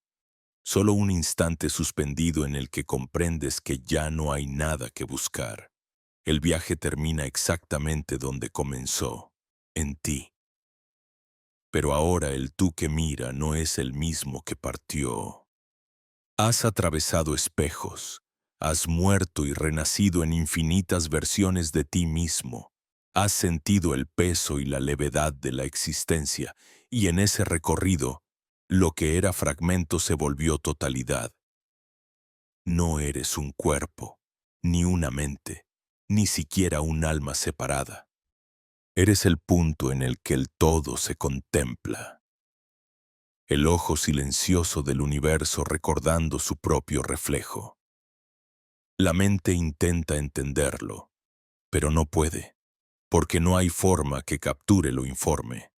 solo un instante suspendido en el que comprendes que ya no hay nada que buscar. El viaje termina exactamente donde comenzó, en ti. Pero ahora el tú que mira no es el mismo que partió. Has atravesado espejos, has muerto y renacido en infinitas versiones de ti mismo. Has sentido el peso y la levedad de la existencia, y en ese recorrido, lo que era fragmento se volvió totalidad. No eres un cuerpo, ni una mente, ni siquiera un alma separada. Eres el punto en el que el todo se contempla. El ojo silencioso del universo recordando su propio reflejo. La mente intenta entenderlo, pero no puede, porque no hay forma que capture lo informe.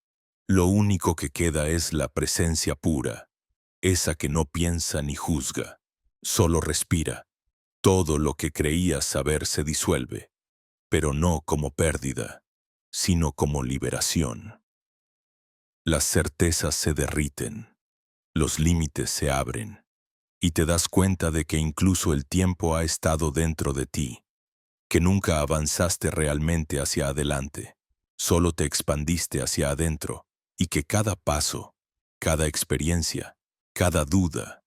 Lo único que queda es la presencia pura, esa que no piensa ni juzga, solo respira. Todo lo que creías saber se disuelve, pero no como pérdida, sino como liberación. Las certezas se derriten, los límites se abren, y te das cuenta de que incluso el tiempo ha estado dentro de ti, que nunca avanzaste realmente hacia adelante, solo te expandiste hacia adentro, y que cada paso, cada experiencia, cada duda,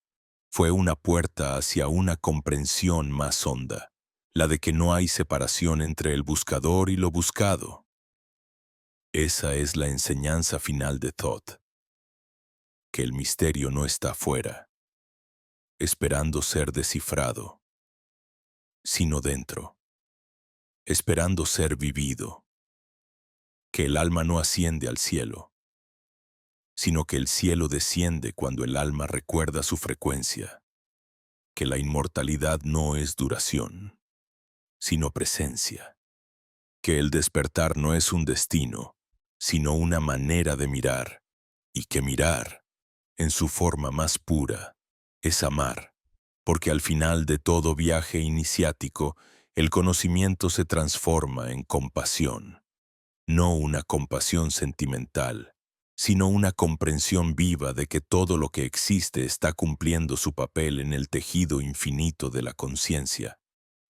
fue una puerta hacia una comprensión más honda, la de que no hay separación entre el buscador y lo buscado. Esa es la enseñanza final de Thoth, que el misterio no está afuera, esperando ser descifrado, sino dentro, esperando ser vivido, que el alma no asciende al cielo, sino que el cielo desciende cuando el alma recuerda su frecuencia, que la inmortalidad no es duración, sino presencia, que el despertar no es un destino, sino una manera de mirar, y que mirar, en su forma más pura, es amar, porque al final de todo viaje iniciático, el conocimiento se transforma en compasión, no una compasión sentimental, sino una comprensión viva de que todo lo que existe está cumpliendo su papel en el tejido infinito de la conciencia.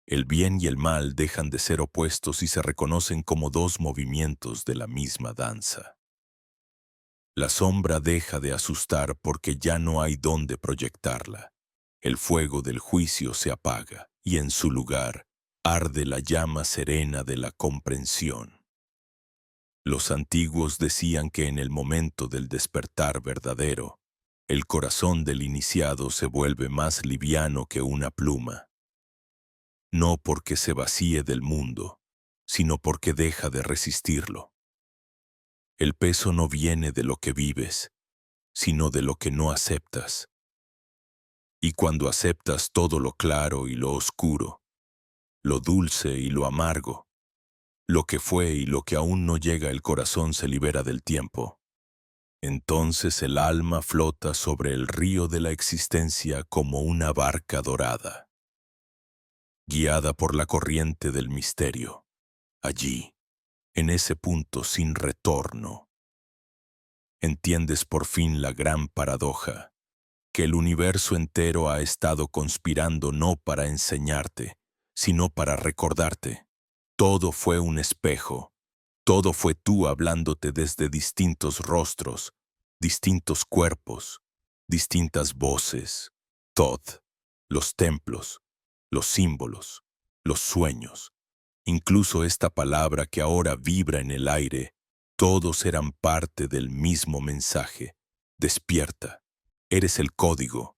El bien y el mal dejan de ser opuestos y se reconocen como dos movimientos de la misma danza. La sombra deja de asustar porque ya no hay dónde proyectarla. El fuego del juicio se apaga y en su lugar arde la llama serena de la comprensión. Los antiguos decían que en el momento del despertar verdadero, el corazón del iniciado se vuelve más liviano que una pluma. No porque se vacíe del mundo, sino porque deja de resistirlo. El peso no viene de lo que vives, sino de lo que no aceptas. Y cuando aceptas todo lo claro y lo oscuro, lo dulce y lo amargo, lo que fue y lo que aún no llega, el corazón se libera del tiempo. Entonces el alma flota sobre el río de la existencia como una barca dorada, guiada por la corriente del misterio. Allí, en ese punto sin retorno, entiendes por fin la gran paradoja, que el universo entero ha estado conspirando no para enseñarte, sino para recordarte. Todo fue un espejo, todo fue tú hablándote desde distintos rostros, distintos cuerpos, distintas voces. Todd, los templos, los símbolos, los sueños, incluso esta palabra que ahora vibra en el aire, todos eran parte del mismo mensaje. Despierta. Eres el código.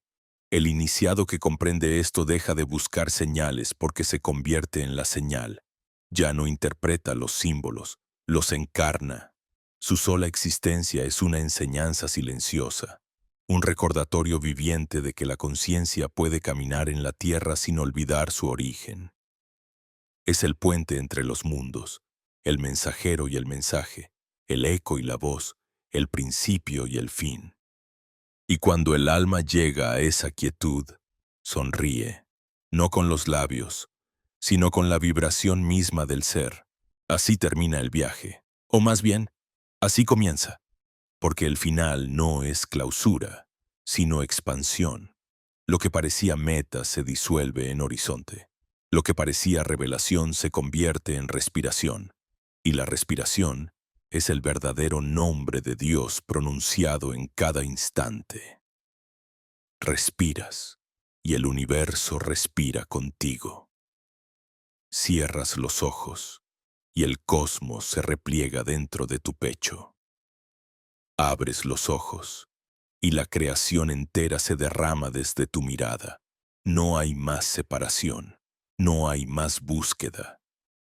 El iniciado que comprende esto deja de buscar señales porque se convierte en la señal. Ya no interpreta los símbolos, los encarna. Su sola existencia es una enseñanza silenciosa, un recordatorio viviente de que la conciencia puede caminar en la tierra sin olvidar su origen. Es el puente entre los mundos, el mensajero y el mensaje, el eco y la voz, el principio y el fin. Y cuando el alma llega a esa quietud, sonríe, no con los labios, sino con la vibración misma del ser. Así termina el viaje, o más bien, así comienza, porque el final no es clausura, sino expansión. Lo que parecía meta se disuelve en horizonte. Lo que parecía revelación se convierte en respiración. Y la respiración es el verdadero nombre de Dios pronunciado en cada instante. Respiras, y el universo respira contigo. Cierras los ojos, y el cosmos se repliega dentro de tu pecho. Abres los ojos, y la creación entera se derrama desde tu mirada. No hay más separación, no hay más búsqueda,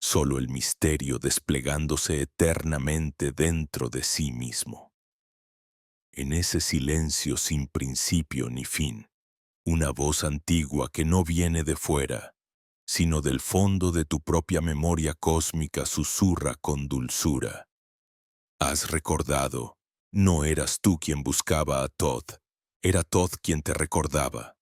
solo el misterio desplegándose eternamente dentro de sí mismo. En ese silencio sin principio ni fin, una voz antigua que no viene de fuera, sino del fondo de tu propia memoria cósmica susurra con dulzura. Has recordado, no eras tú quien buscaba a Todd, era Todd quien te recordaba.